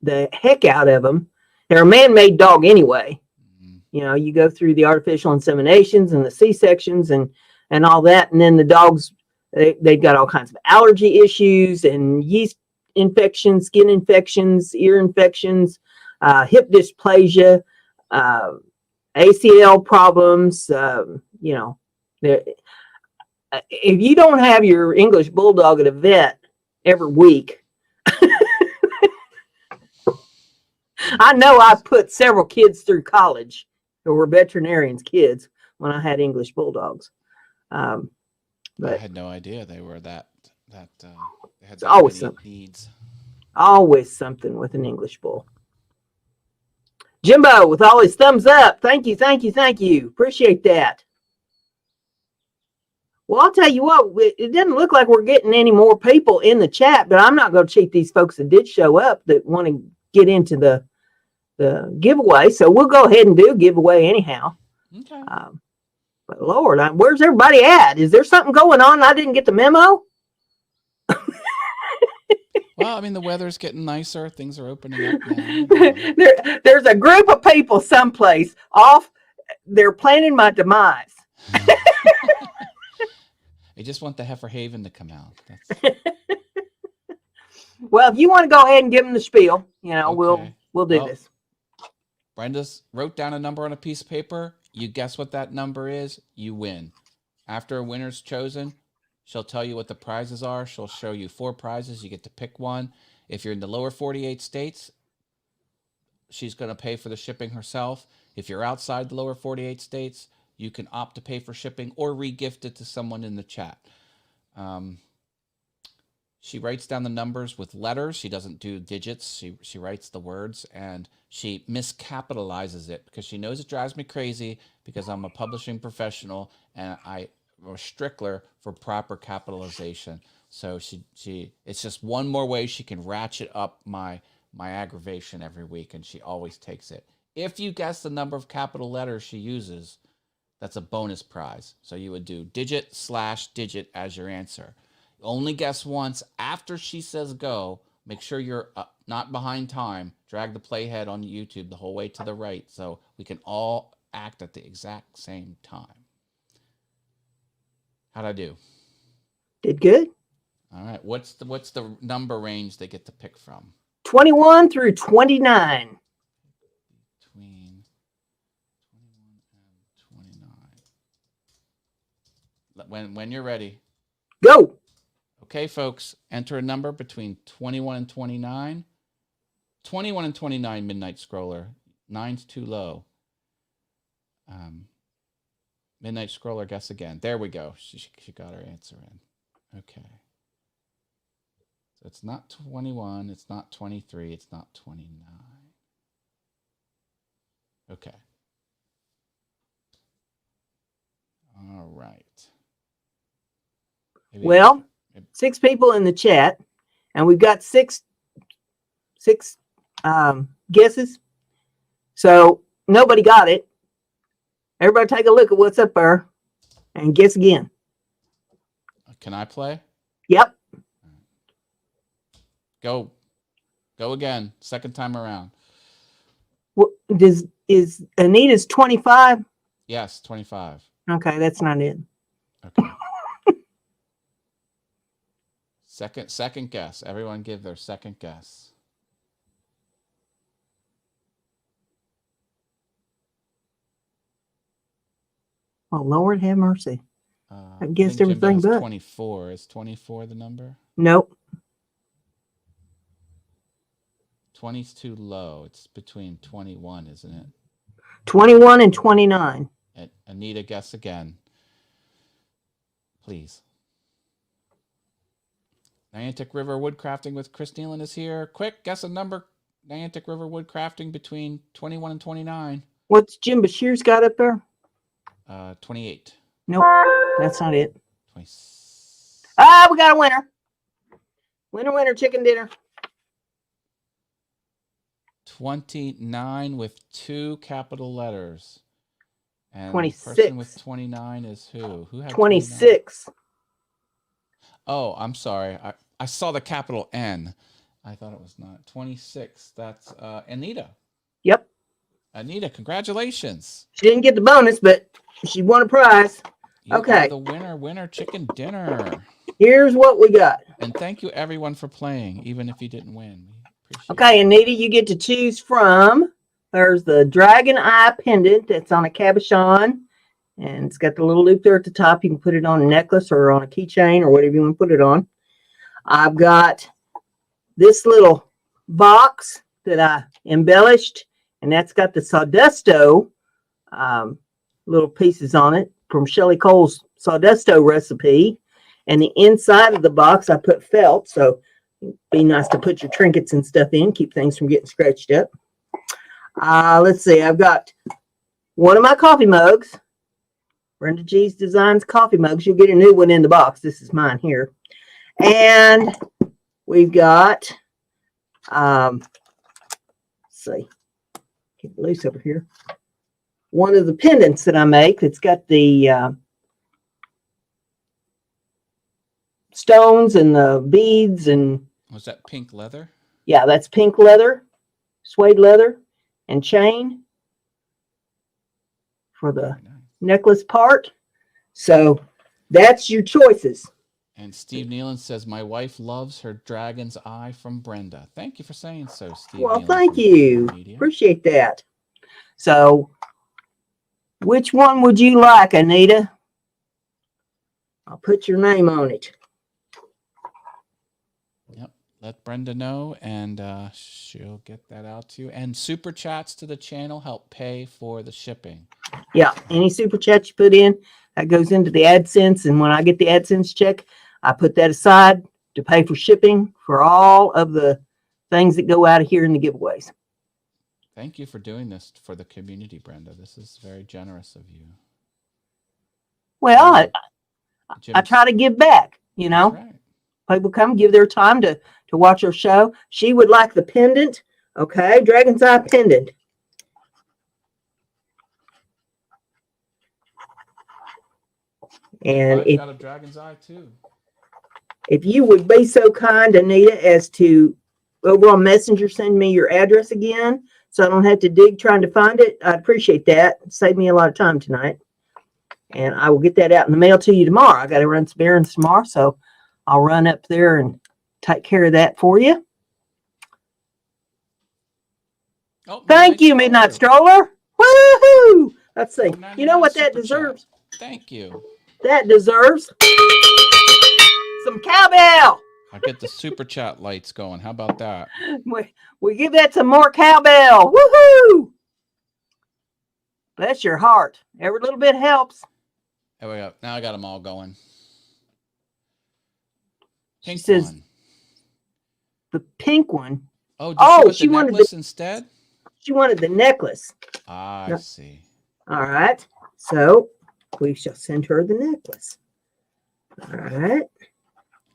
the heck out of them. They're a man-made dog anyway. Mm-hmm. You go through the artificial inseminations and the C-sections and all that, and then the dogs they've got all kinds of allergy issues and yeast infections, skin infections, ear infections, hip dysplasia, ACL problems. If you don't have your English Bulldog at a vet every week, I know I put several kids through college who were veterinarians' kids when I had English Bulldogs. But I had no idea they were that they had that always many something. needs. Always something with an English Bull. Jimbo with all his thumbs up. Thank you. Appreciate that. Well, I'll tell you what, it doesn't look like we're getting any more people in the chat, but I'm not going to cheat these folks that did show up that want to get into the giveaway. So we'll go ahead and do a giveaway anyhow. Okay. But Lord, where's everybody at? Is there something going on? I didn't get the memo. Well, I mean, the weather's getting nicer. Things are opening up now. There's a group of people someplace off. They're planning my demise. I just want the Heifer Haven to come out. Well, if you want to go ahead and give them the spiel, okay. we'll do this. Brenda's wrote down a number on a piece of paper. You guess what that number is, you win. After a winner's chosen, she'll tell you what the prizes are. She'll show you 4 prizes. You get to pick one. If you're in the lower 48 states, she's going to pay for the shipping herself. If you're outside the lower 48 states, you can opt to pay for shipping or re-gift it to someone in the chat. She writes down the numbers with letters. She doesn't do digits. She writes the words, and she miscapitalizes it because she knows it drives me crazy because I'm a publishing professional and I'm a stickler for proper capitalization. So it's just one more way she can ratchet up my aggravation every week, and she always takes it. If you guess the number of capital letters she uses, that's a bonus prize. So you would do digit/digit as your answer. Only guess once after she says go. Make sure you're not behind time. Drag the playhead on YouTube the whole way to the right so we can all act at the exact same time. How'd I do? Did good. All right. What's the number range they get to pick from? 21 through 29. Between 21 and 29. When you're ready. Go. Okay, folks, enter a number between 21 and 29. 21 and 29, Midnight Scroller. 9's too low. Midnight Scroller, guess again. There we go. She got her answer in. Okay. So it's not 21. It's not 23. It's not 29. Okay. All right. Well, 6 people in the chat, and we've got six guesses. So nobody got it. Everybody take a look at what's up there and guess again. Can I play? Yep. Go again. Second time around. What, is Anita's 25? Yes, 25. Okay, that's not it. Okay. Second guess. Everyone give their second guess. Oh, Lord have mercy. I guessed think everything Jimbo has but 24. Is 24 the number? Nope. 20's too low. It's between 21, isn't it? 21 and 29. And Anita, guess again. Please. Niantic River Woodcrafting with Chris Nealon is here. Quick, guess a number. Niantic River Woodcrafting between 21 and 29. What's Jim Bashir's got up there? 28. Nope, that's not it. 26. Ah, we got a winner. Winner, chicken dinner. 29 with 2 capital letters. And 26. the person with 29 is who? Who had 26. 29? Oh, I'm sorry. I saw the capital N. I thought it was not. 26. That's Anita. Yep. Anita, congratulations. She didn't get the bonus, but she won a prize. You Okay. are the winner, chicken dinner. Here's what we got. And thank you, everyone, for playing, even if you didn't win. We appreciate Okay, it. Anita, you get to choose from. There's the dragon eye pendant that's on a cabochon. And it's got the little loop there at the top. You can put it on a necklace or on a keychain or whatever you want to put it on. I've got this little box that I embellished, and that's got the Sawdusto little pieces on it from Shelley Cole's Sawdusto recipe. And the inside of the box, I put felt, so it'd be nice to put your trinkets and stuff in, keep things from getting scratched up. Let's see, I've got one of my coffee mugs. Brenda G's Designs coffee mugs. You'll get a new one in the box. This is mine here. And we've got, let's see, get it loose over here. One of the pendants that I make that's got the stones and the beads and. Was that pink leather? Yeah, that's pink leather, suede leather, and chain for the necklace part. So that's your choices. And Steve Nealon says, my wife loves her dragon's eye from Brenda. Thank you for saying so, Steve. Well, Nealon thank from you. Media. Appreciate that. So which one would you like, Anita? I'll put your name on it. Yep. Let Brenda know, and she'll get that out to you. And super chats to the channel help pay for the shipping. Yeah, any super chat you put in, that goes into the AdSense. And when I get the AdSense check, I put that aside to pay for shipping for all of the things that go out of here in the giveaways. Thank you for doing this for the community, Brenda. This is very generous of you. Well, I try to give back, you know. That's right. People come give their time to watch our show. She would like the pendant. Okay, Dragon's Eye pendant. And I've got a Dragon's Eye too. If you would be so kind, Anita, as to over on Messenger send me your address again, so I don't have to dig trying to find it, I'd appreciate that. It'd save me a lot of time tonight. And I will get that out in the mail to you tomorrow. I got to run some errands tomorrow, so I'll run up there and take care of that for you. Oh, thank you, Midnight Stroller. Woohoo! Let's see. You know what that deserves? Thank you. That deserves some cowbell. I get the super chat lights going. How about that? We give that some more cowbell. Woohoo! Bless your heart. Every little bit helps. There we go. Now I got them all going. Pink she says, one. The pink one. Oh, she wanted the necklace instead? She wanted the necklace. I see. All right. So we shall send her the necklace. All right.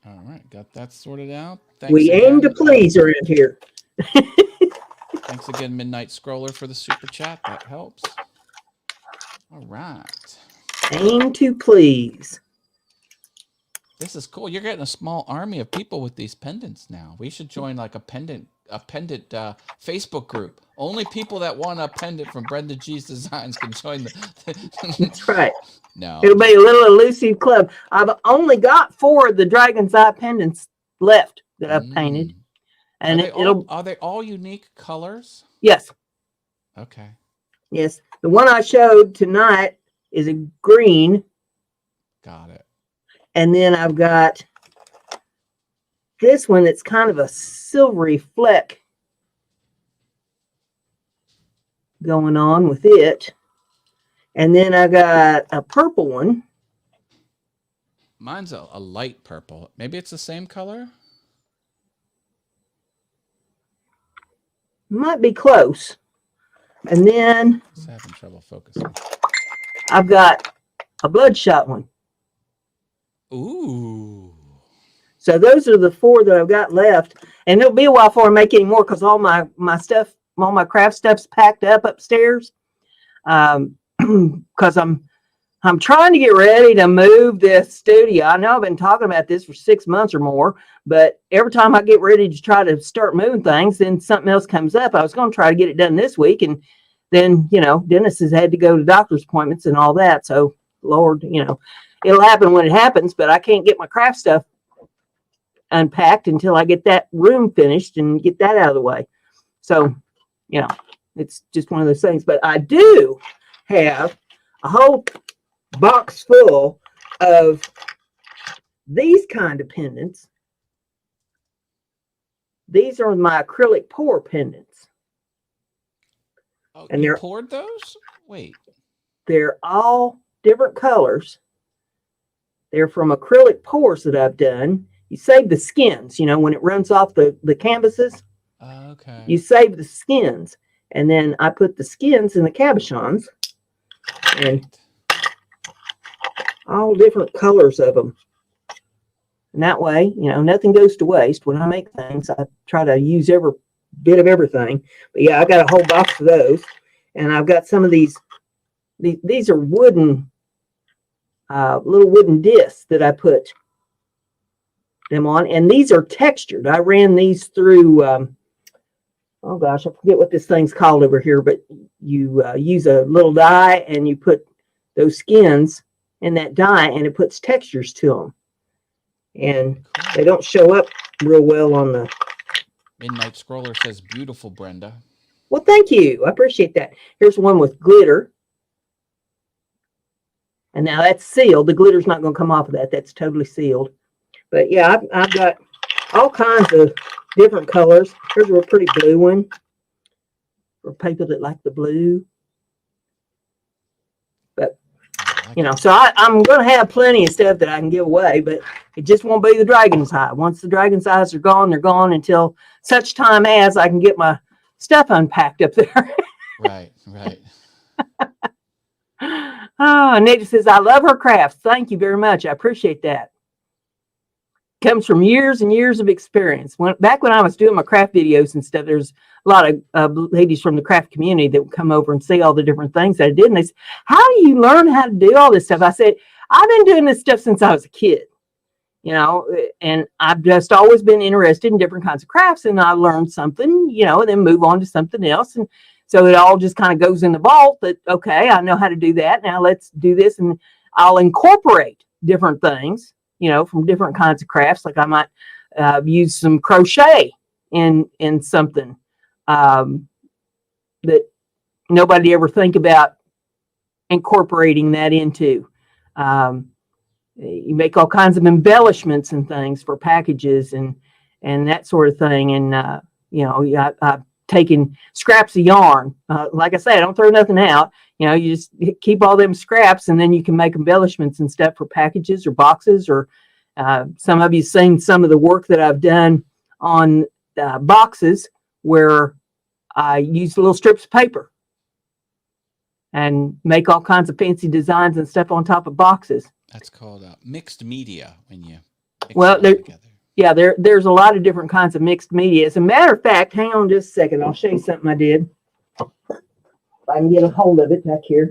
All right. Got that sorted out. Thanks we again. Aim to please around here. Thanks again, Midnight Scroller, for the super chat. That helps. All right. Aim to please. This is cool. You're getting a small army of people with these pendants now. We should join like a pendant Facebook group. Only people that want a pendant from Brenda G's Designs can join the That's right. No. It'll be a little elusive club. I've only got 4 of the Dragon's Eye pendants left that I've painted. And are they all unique colors? Yes. Okay. Yes. The one I showed tonight is a green. Got it. And then I've got this one that's kind of a silvery fleck going on with it. And then I got a purple one. Mine's a light purple. Maybe it's the same color? Might be close. And then I'm having trouble focusing. I've got a bloodshot one. Ooh. So those are the 4 that I've got left. And it'll be a while before I make any more because all my stuff, all my craft stuff's packed up upstairs. Because I'm trying to get ready to move this studio. I know I've been talking about this for 6 months or more, but every time I get ready to try to start moving things, then something else comes up. I was going to try to get it done this week, and then, you know, Dennis has had to go to doctor's appointments and all that. So, Lord, you know, it'll happen when it happens, but I can't get my craft stuff unpacked until I get that room finished and get that out of the way. So, you know, it's just one of those things. But I do have a whole box full of these kind of pendants. These are my acrylic pour pendants. Oh, and you poured those? Wait. They're all different colors. They're from acrylic pours that I've done. You save the skins, you know, when it runs off the canvases. Okay. You save the skins. And then I put the skins in the cabochons. And all different colors of them. And that way, you know, nothing goes to waste. When I make things, I try to use every bit of everything. But yeah, I got a whole box of those. And I've got some of these are wooden, little wooden discs that I put them on. And these are textured. I ran these through, oh gosh, I forget what this thing's called over here, but you use a little dye and you put those skins in that dye and it puts textures to them. And they don't show up real well on the... Midnight Scroller says, beautiful, Brenda. Well, thank you. I appreciate that. Here's one with glitter. And now that's sealed. The glitter's not going to come off of that. That's totally sealed. But yeah, I've got all kinds of different colors. Here's a pretty blue one for people that like the blue. But So I'm going to have plenty of stuff that I can give away, but it just won't be the dragon's eye. Once the dragon's eyes are gone, they're gone until such time as I can get my stuff unpacked up there. Right. Oh, Nita says, I love her crafts. Thank you very much. I appreciate that. Comes from years and years of experience. Back when I was doing my craft videos and stuff, there's a lot of ladies from the craft community that would come over and see all the different things that I did. And they said, how do you learn how to do all this stuff? I said, I've been doing this stuff since I was a kid, and I've just always been interested in different kinds of crafts. And I learned something, and then move on to something else. And so it all just kind of goes in the vault that, okay, I know how to do that. Now let's do this. And I'll incorporate different things, from different kinds of crafts. Like I might use some crochet in something that nobody ever think about incorporating that into. You make all kinds of embellishments and things for packages and that sort of thing. And, I've taken scraps of yarn. Like I say, I don't throw nothing out. You just keep all them scraps, and then you can make embellishments and stuff for packages or boxes. Or some of you seen some of the work that I've done on boxes where I use little strips of paper and make all kinds of fancy designs and stuff on top of boxes. That's called mixed media when you mix well, it together. Yeah, there's a lot of different kinds of mixed media. As a matter of fact, hang on just a second. I'll show you something I did. If I can get a hold of it back here.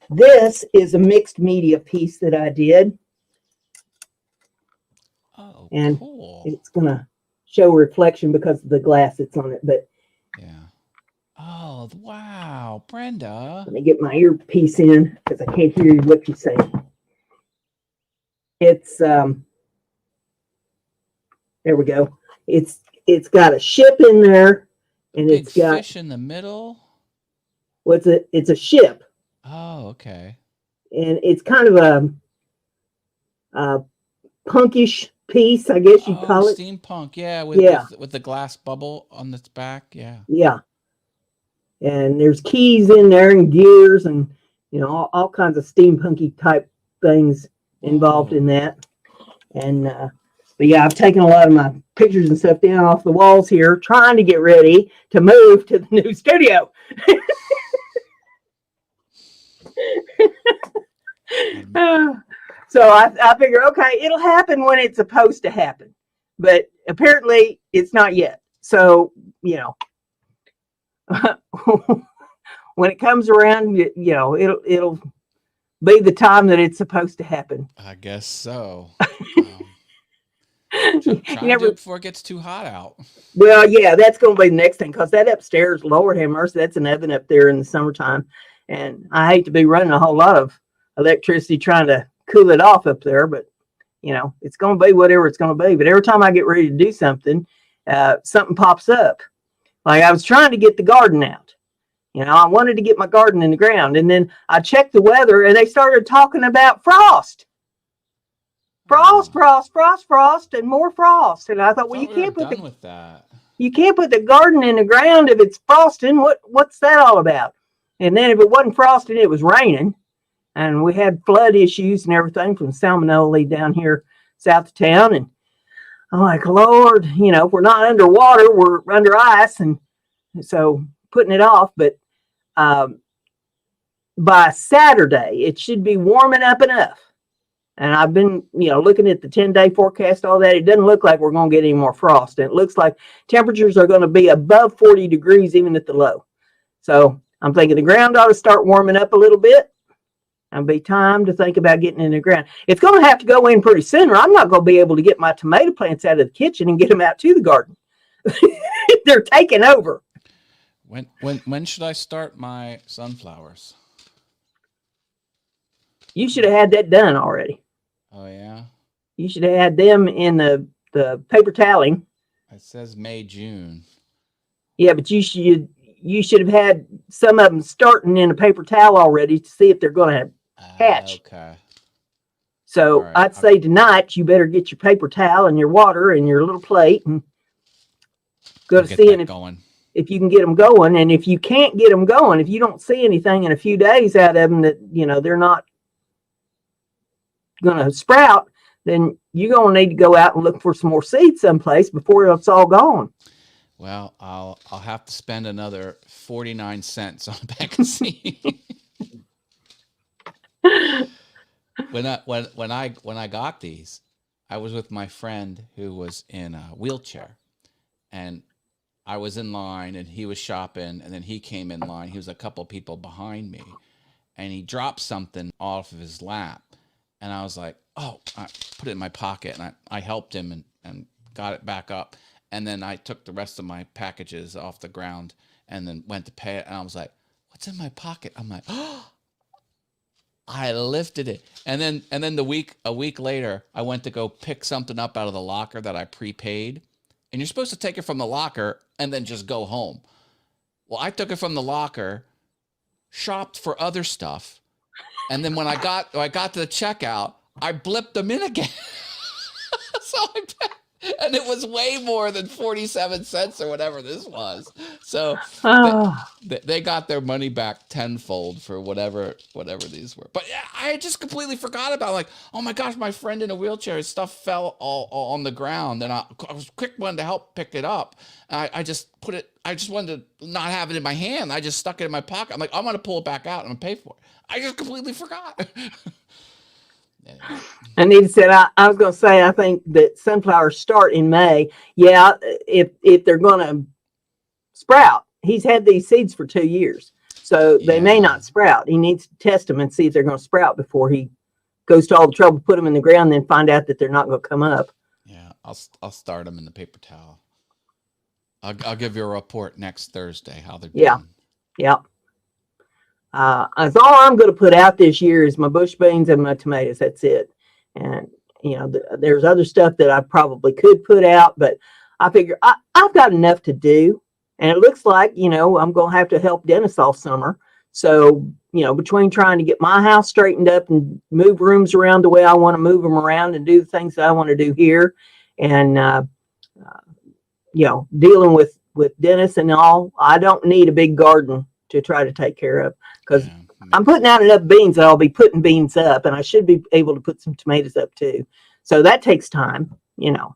This is a mixed media piece that I did. Oh, and cool. It's going to show reflection because of the glass that's on it. But yeah. Oh, wow, Brenda. Let me get my earpiece in because I can't hear what you're saying. It's there we go. It's got a ship in there, and Big it's got fish in the middle. What's it? It's a ship. Oh, okay. And it's kind of a punkish piece, I guess you'd call it. Steampunk, yeah, with the glass bubble on its back, yeah. Yeah. And there's keys in there and gears and all kinds of steampunky type things involved in that. And but yeah, I've taken a lot of my pictures and stuff down off the walls here, trying to get ready to move to the new studio. So I figure, okay, it'll happen when it's supposed to happen, but apparently it's not yet. So when it comes around, it'll be the time that it's supposed to happen. I guess so. Try to do it before it gets too hot out. Well, yeah, that's going to be the next thing, because that upstairs, Lord have mercy, that's an oven up there in the summertime, and I hate to be running a whole lot of electricity trying to cool it off up there, but it's going to be whatever it's going to be. But every time I get ready to do something, something pops up. Like I was trying to get the garden out. I wanted to get my garden in the ground, and then I checked the weather, and they started talking about frost, and more frost. And I thought, well, you can't put the garden in the ground if it's frosting. What's that all about? And then if it wasn't frosting, it was raining, and we had flood issues and everything from salmonella down here south of town. And I'm like, Lord, if we're not underwater, we're under ice, and so putting it off. But by Saturday, it should be warming up enough. And I've been, looking at the 10-day forecast, all that. It doesn't look like we're going to get any more frost. And it looks like temperatures are going to be above 40 degrees, even at the low. So I'm thinking the ground ought to start warming up a little bit. It'll be time to think about getting in the ground. It's going to have to go in pretty soon, or I'm not going to be able to get my tomato plants out of the kitchen and get them out to the garden. They're taking over. When should I start my sunflowers? You should have had that done already. Oh, yeah? You should have had them in the paper toweling. It says May, June. Yeah, but you should have had some of them starting in a paper towel already to see if they're going to hatch. Okay. So All right. I'd say tonight you better get your paper towel and your water and your little plate and go I'll to get seeing that going. if you can get them going. And if you can't get them going, if you don't see anything in a few days out of them that, they're not going to sprout, then you're going to need to go out and look for some more seeds someplace before it's all gone. Well, I'll have to spend another 49 cents on a bag of seed. when I got these, I was with my friend who was in a wheelchair, and I was in line and he was shopping, and then he came in line. He was a couple people behind me, and he dropped something off of his lap, and I was like, oh, I put it in my pocket, and I helped him and got it back up, and then I took the rest of my packages off the ground and then went to pay it, and I was like, what's in my pocket? I'm like, oh, I lifted it, and then a week later, I went to go pick something up out of the locker that I prepaid, and you're supposed to take it from the locker and then just go home. Well, I took it from the locker, shopped for other stuff, and then when I got to the checkout, I blipped them in again. And it was way more than 47 cents or whatever this was. So they got their money back tenfold for whatever these were. But yeah, I just completely forgot about it. Like, oh my gosh, my friend in a wheelchair, his stuff fell all on the ground, and I was quick one to help pick it up. I just put it. I just wanted to not have it in my hand. I just stuck it in my pocket. I'm like, I'm gonna pull it back out and pay for it. I just completely forgot. Anita said, I was going to say, I think that sunflowers start in May. Yeah, if they're going to sprout, he's had these seeds for 2 years, so they may not sprout. He needs to test them and see if they're going to sprout before he goes to all the trouble to put them in the ground, then find out that they're not going to come up. Yeah, I'll start them in the paper towel. I'll give you a report next Thursday how they're doing. Yeah. That's all I'm going to put out this year is my bush beans and my tomatoes. That's it. And, there's other stuff that I probably could put out, but I figure I've got enough to do. And it looks like, I'm going to have to help Dennis all summer. So, between trying to get my house straightened up and move rooms around the way I want to move them around and do the things that I want to do here, and, dealing with Dennis and all, I don't need a big garden to try to take care of, because I'm putting out enough beans that I'll be putting beans up, and I should be able to put some tomatoes up too. So that takes time, And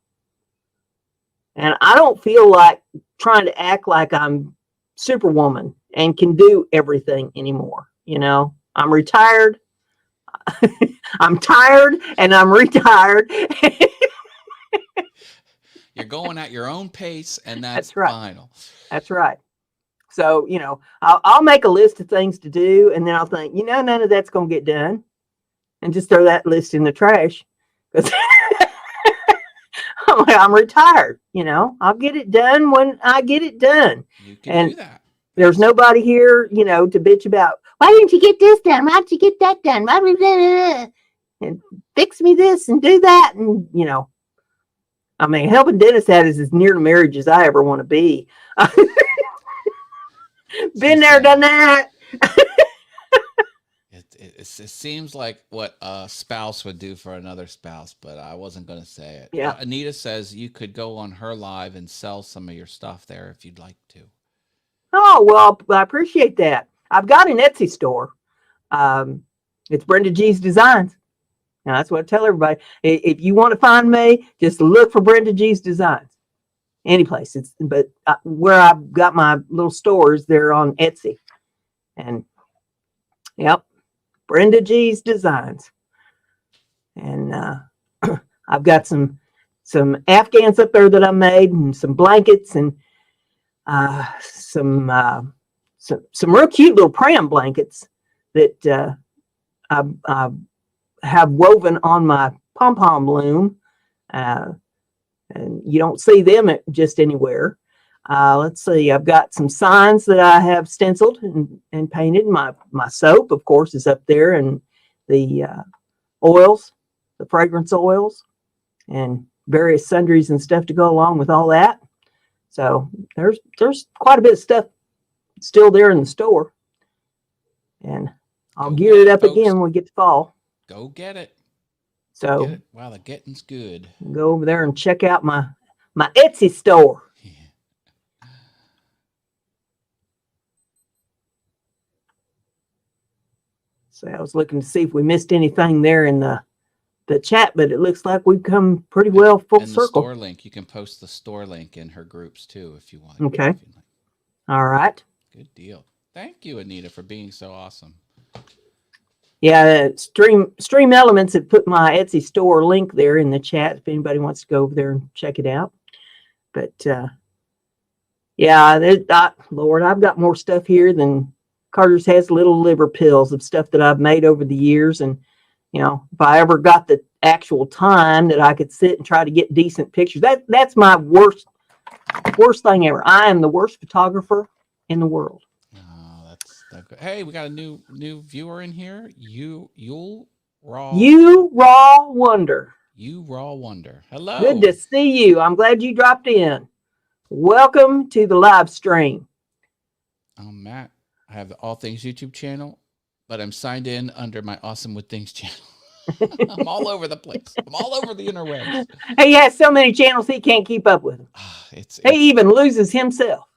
I don't feel like trying to act like I'm Superwoman and can do everything anymore. I'm retired. I'm tired and I'm retired. You're going at your own pace, and that's right. final. That's right. So, I'll make a list of things to do, and then I'll think, none of that's going to get done, and just throw that list in the trash. Because I'm retired, I'll get it done when I get it done. You can do that. There's nobody here, to bitch about, why didn't you get this done? Why didn't you get that done? And fix me this and do that. And, helping Dennis out is as near to marriage as I ever want to be. Been there, done that. It seems like what a spouse would do for another spouse, but I wasn't going to say it. Yeah. Anita says you could go on her live and sell some of your stuff there if you'd like to. Oh, well, I appreciate that. I've got an Etsy store. It's Brenda G's Designs. Now, that's what I tell everybody. If you want to find me, just look for Brenda G's Designs. Any place. But where I've got my little stores, they're on Etsy. And, yep, Brenda G's Designs. And I've got some Afghans up there that I made, and some blankets, and some real cute little pram blankets that I have woven on my pom-pom loom. And you don't see them just anywhere. Let's see, I've got some signs that I have stenciled and painted. My soap, of course, is up there, and the oils, the fragrance oils, and various sundries and stuff to go along with all that. So there's quite a bit of stuff still there in the store. And I'll gear it up again when we get to fall. Go get it. So Wow, the getting's good. go over there and check out my Etsy store. So I was looking to see if we missed anything there in the chat, but it looks like we've come pretty well full and circle. The store link, you can post the store link in her groups too if you want. Okay. If like. All right. Good deal. Thank you, Anita, for being so awesome. Yeah, Stream Elements had put my Etsy store link there in the chat if anybody wants to go over there and check it out. But yeah, Lord, I've got more stuff here than Carter's has little liver pills of stuff that I've made over the years. And, you know, if I ever got the actual time that I could sit and try to get decent pictures, that's my worst thing ever. I am the worst photographer in the world. Oh, that's good. Hey, we got a new viewer in here. You raw wonder. You raw wonder. Hello. Good to see you. I'm glad you dropped in. Welcome to the live stream. I'm Matt. I have the All Things YouTube channel, but I'm signed in under my Awesome with Things channel. I'm all over the place. I'm all over the interwebs. He has so many channels he can't keep up with them. He even loses himself.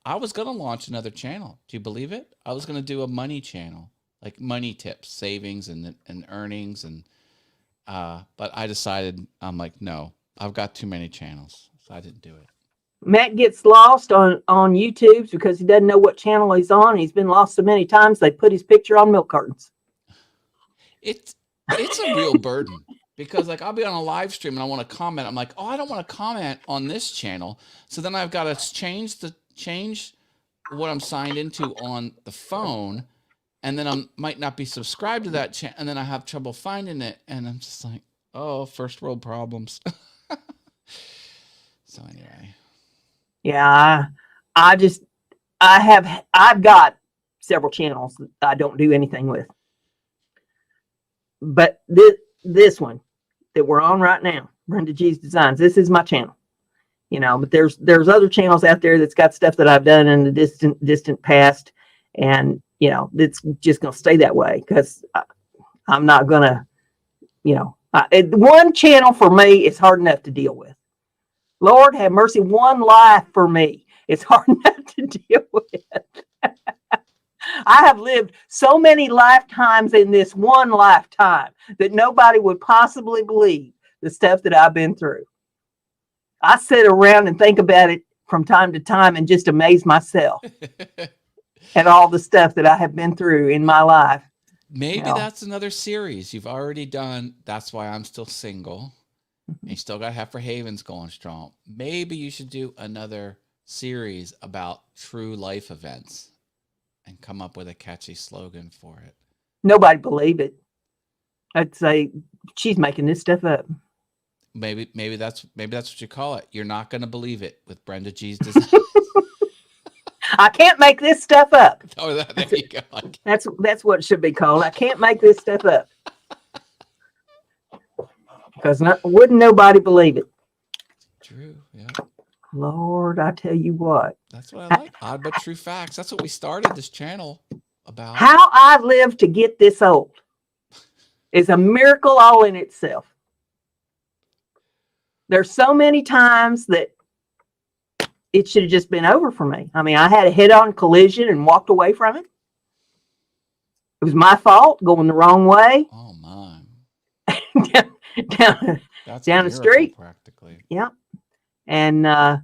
I was going to launch another channel. Do you believe it? I was going to do a money channel, like money tips, savings and earnings. But I decided, I'm like, no, I've got too many channels. So I didn't do it. Matt gets lost on YouTube because he doesn't know what channel he's on. He's been lost so many times they put his picture on milk cartons. It's a real burden because like I'll be on a live stream and I want to comment. I'm like, oh, I don't want to comment on this channel. So then I've got to change what I'm signed into on the phone, and then I might not be subscribed to that channel, and then I have trouble finding it, and I'm just like, oh, first world problems. So anyway. Yeah, I've got several channels that I don't do anything with. But this one that we're on right now, Brenda G's Designs, this is my channel. You know, but there's other channels out there that's got stuff that I've done in the distant past, and you know, it's just gonna stay that way because I'm not gonna, you know, one channel for me is hard enough to deal with. Lord have mercy, one life for me. It's hard enough to deal with. I have lived so many lifetimes in this one lifetime that nobody would possibly believe the stuff that I've been through. I sit around and think about it from time to time and just amaze myself at all the stuff that I have been through in my life. Maybe that's another series you've already done. That's why I'm still single. And you still got Heifer Havens going strong. Maybe you should do another series about true life events and come up with a catchy slogan for it. Nobody believe it. I'd say she's making this stuff up. Maybe that's what you call it. You're not going to believe it with Brenda G's Design. I can't make this stuff up. Oh, there you go. That's what it should be called. I can't make this stuff up. Because wouldn't nobody believe it? True, yeah. Lord, I tell you what. That's what I like. Odd but true facts. That's what we started this channel about. How I lived to get this old is a miracle all in itself. There's so many times that it should have just been over for me. I mean, I had a head-on collision and walked away from it. It was my fault going the wrong way. Oh, my. down the street. Practically. Yeah. And, gosh,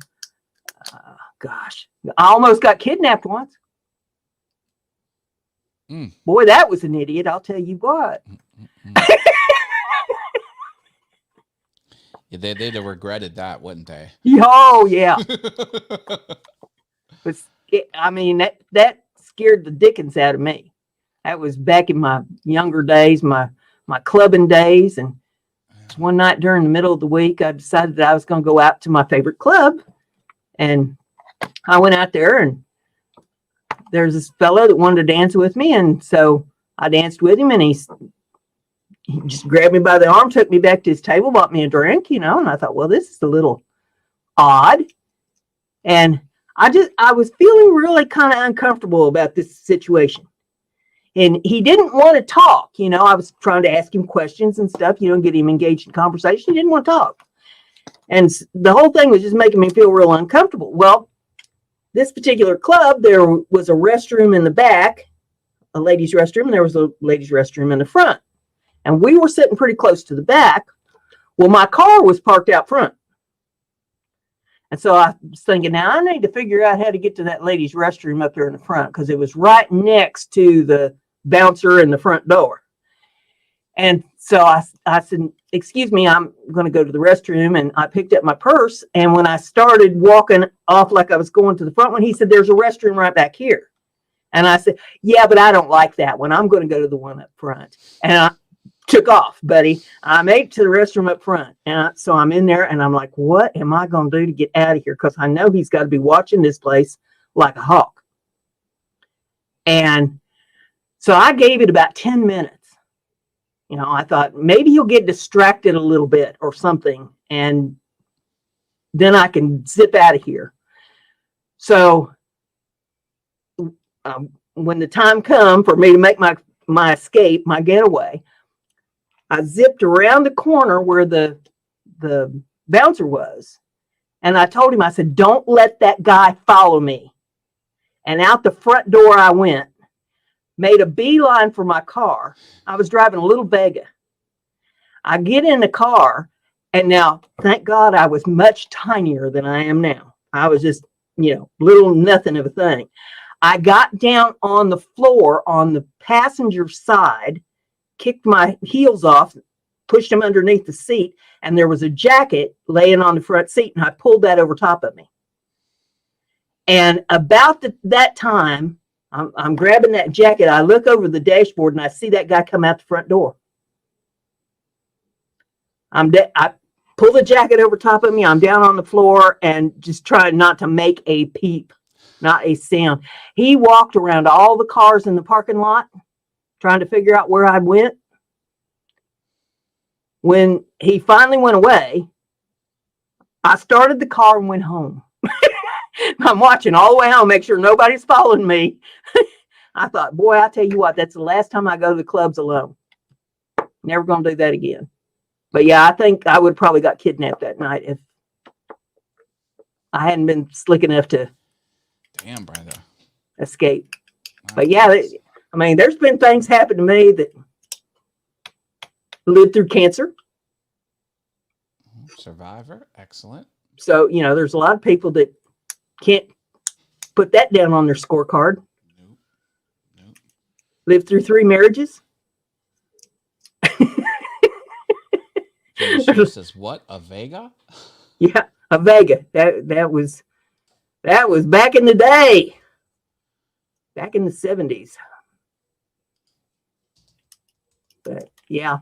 I almost got kidnapped once. Boy, that was an idiot. I'll tell you what. Yeah, they'd have regretted that, wouldn't they? Oh, yeah. I mean, that scared the dickens out of me. That was back in my younger days, my clubbing days. And one night during the middle of the week, I decided that I was going to go out to my favorite club. And I went out there, and there's this fellow that wanted to dance with me. And so I danced with him, and he just grabbed me by the arm, took me back to his table, bought me a drink, you know, and I thought, well, this is a little odd. And I was feeling really kind of uncomfortable about this situation. And he didn't want to talk. I was trying to ask him questions and stuff, get him engaged in conversation. He didn't want to talk. And the whole thing was just making me feel real uncomfortable. Well, this particular club, there was a restroom in the back, a ladies' restroom, and there was a ladies' restroom in the front. And we were sitting pretty close to the back. Well, my car was parked out front. And so I was thinking, now I need to figure out how to get to that ladies' restroom up there in the front, because it was right next to the bouncer in the front door. And so I said, excuse me, I'm going to go to the restroom. And I picked up my purse. And when I started walking off like I was going to the front one, he said, there's a restroom right back here. And I said, yeah, but I don't like that one. I'm going to go to the one up front. And I took off, buddy. I made it to the restroom up front. And so I'm in there and I'm like, what am I going to do to get out of here? Because I know he's got to be watching this place like a hawk. And so I gave it about 10 minutes. I thought maybe he'll get distracted a little bit or something, and then I can zip out of here. So when the time come for me to make my escape, my getaway, I zipped around the corner where the bouncer was. And I told him, I said, don't let that guy follow me. And out the front door I went, made a beeline for my car. I was driving a little Vega. I get in the car, and now, thank God, I was much tinier than I am now. I was just, little nothing of a thing. I got down on the floor on the passenger side, kicked my heels off, pushed them underneath the seat, and there was a jacket laying on the front seat, and I pulled that over top of me. And about that time, I'm grabbing that jacket. I look over the dashboard, and I see that guy come out the front door. I pull the jacket over top of me. I'm down on the floor and just trying not to make a peep, not a sound. He walked around all the cars in the parking lot, trying to figure out where I went. When he finally went away, I started the car and went home. I'm watching all the way home, make sure nobody's following me. I thought, boy, I tell you what, that's the last time I go to the clubs alone. Never going to do that again. But yeah, I think I would have probably got kidnapped that night if I hadn't been slick enough to Brenda, escape. But yeah, there's been things happen to me that lived through cancer. Survivor, excellent. So, there's a lot of people that can't put that down on their scorecard. Nope. Lived through 3 marriages. She says, what? A Vega? Yeah, a Vega. That was back in the day. Back in the 70s. But yeah.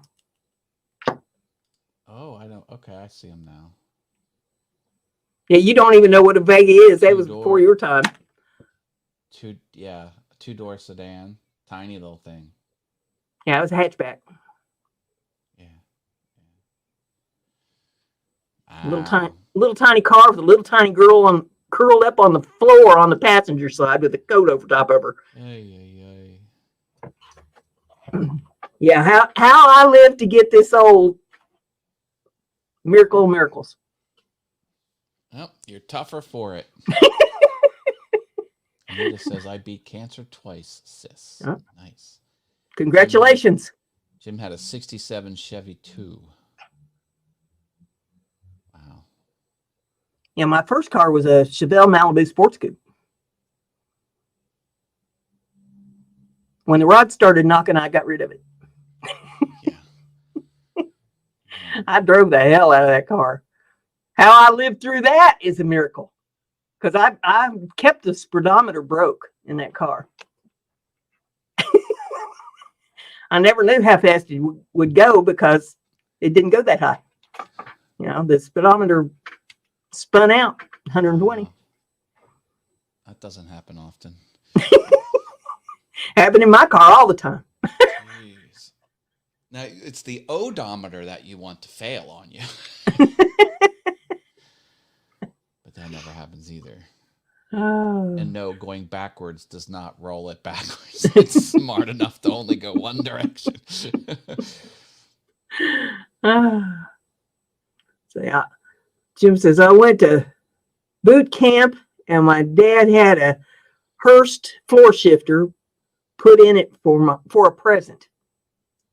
Oh, I don't. Okay, I see him now. Yeah, you don't even know what a Vega is. That was before your time. 2-door sedan, tiny little thing. Yeah, it was a hatchback. Yeah. Little tiny car with a little tiny girl curled up on the floor on the passenger side with a coat over top of her. Yeah, how I lived to get this old miracle of miracles. Well, you're tougher for it. Anita says, I beat cancer twice, sis. Oh. Nice. Congratulations. Jim had a 67 Chevy 2. Wow. Yeah, my first car was a Chevelle Malibu Sports Coupe. When the rod started knocking, I got rid of it. Yeah. I drove the hell out of that car. How I lived through that is a miracle. Because I kept the speedometer broke in that car. I never knew how fast it would go because it didn't go that high. The speedometer spun out 120. That doesn't happen often. Happened in my car all the time. Jeez. Now, it's the odometer that you want to fail on you. But that never happens either. Oh. And no, going backwards does not roll it backwards. It's smart enough to only go one direction. So yeah, Jim says, I went to boot camp and my dad had a Hearst floor shifter put in it for a present.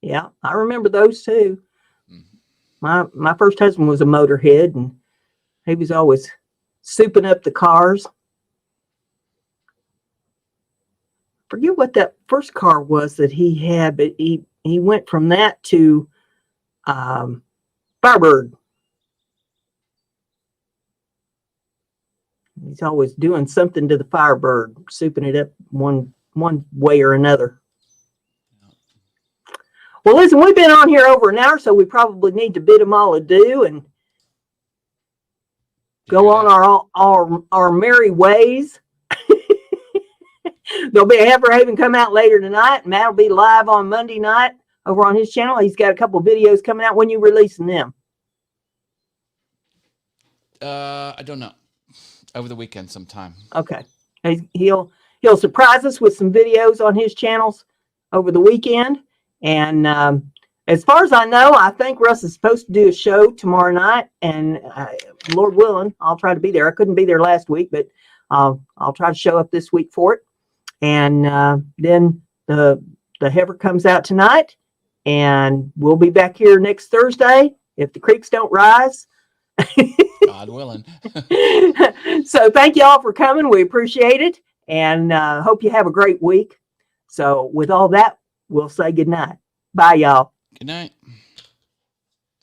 Yeah, I remember those too. My first husband was a motorhead, and he was always souping up the cars. Forget what that first car was that he had, but he went from that to Firebird. He's always doing something to the Firebird, souping it up one way or another. Well, listen, we've been on here over an hour, so we probably need to bid them all adieu and go on our merry ways. There'll be a Heifer Haven come out later tonight. Matt will be live on Monday night over on his channel. He's got a couple of videos coming out. When you releasing them? I don't know. Over the weekend sometime. Okay. He'll surprise us with some videos on his channels over the weekend. And as far as I know, I think Russ is supposed to do a show tomorrow night. And Lord willing, I'll try to be there. I couldn't be there last week, but I'll try to show up this week for it. And then the heifer comes out tonight. And we'll be back here next Thursday if the creeks don't rise. God willing. So thank you all for coming. We appreciate it. And hope you have a great week. So with all that, we'll say good night. Bye, y'all. Good night.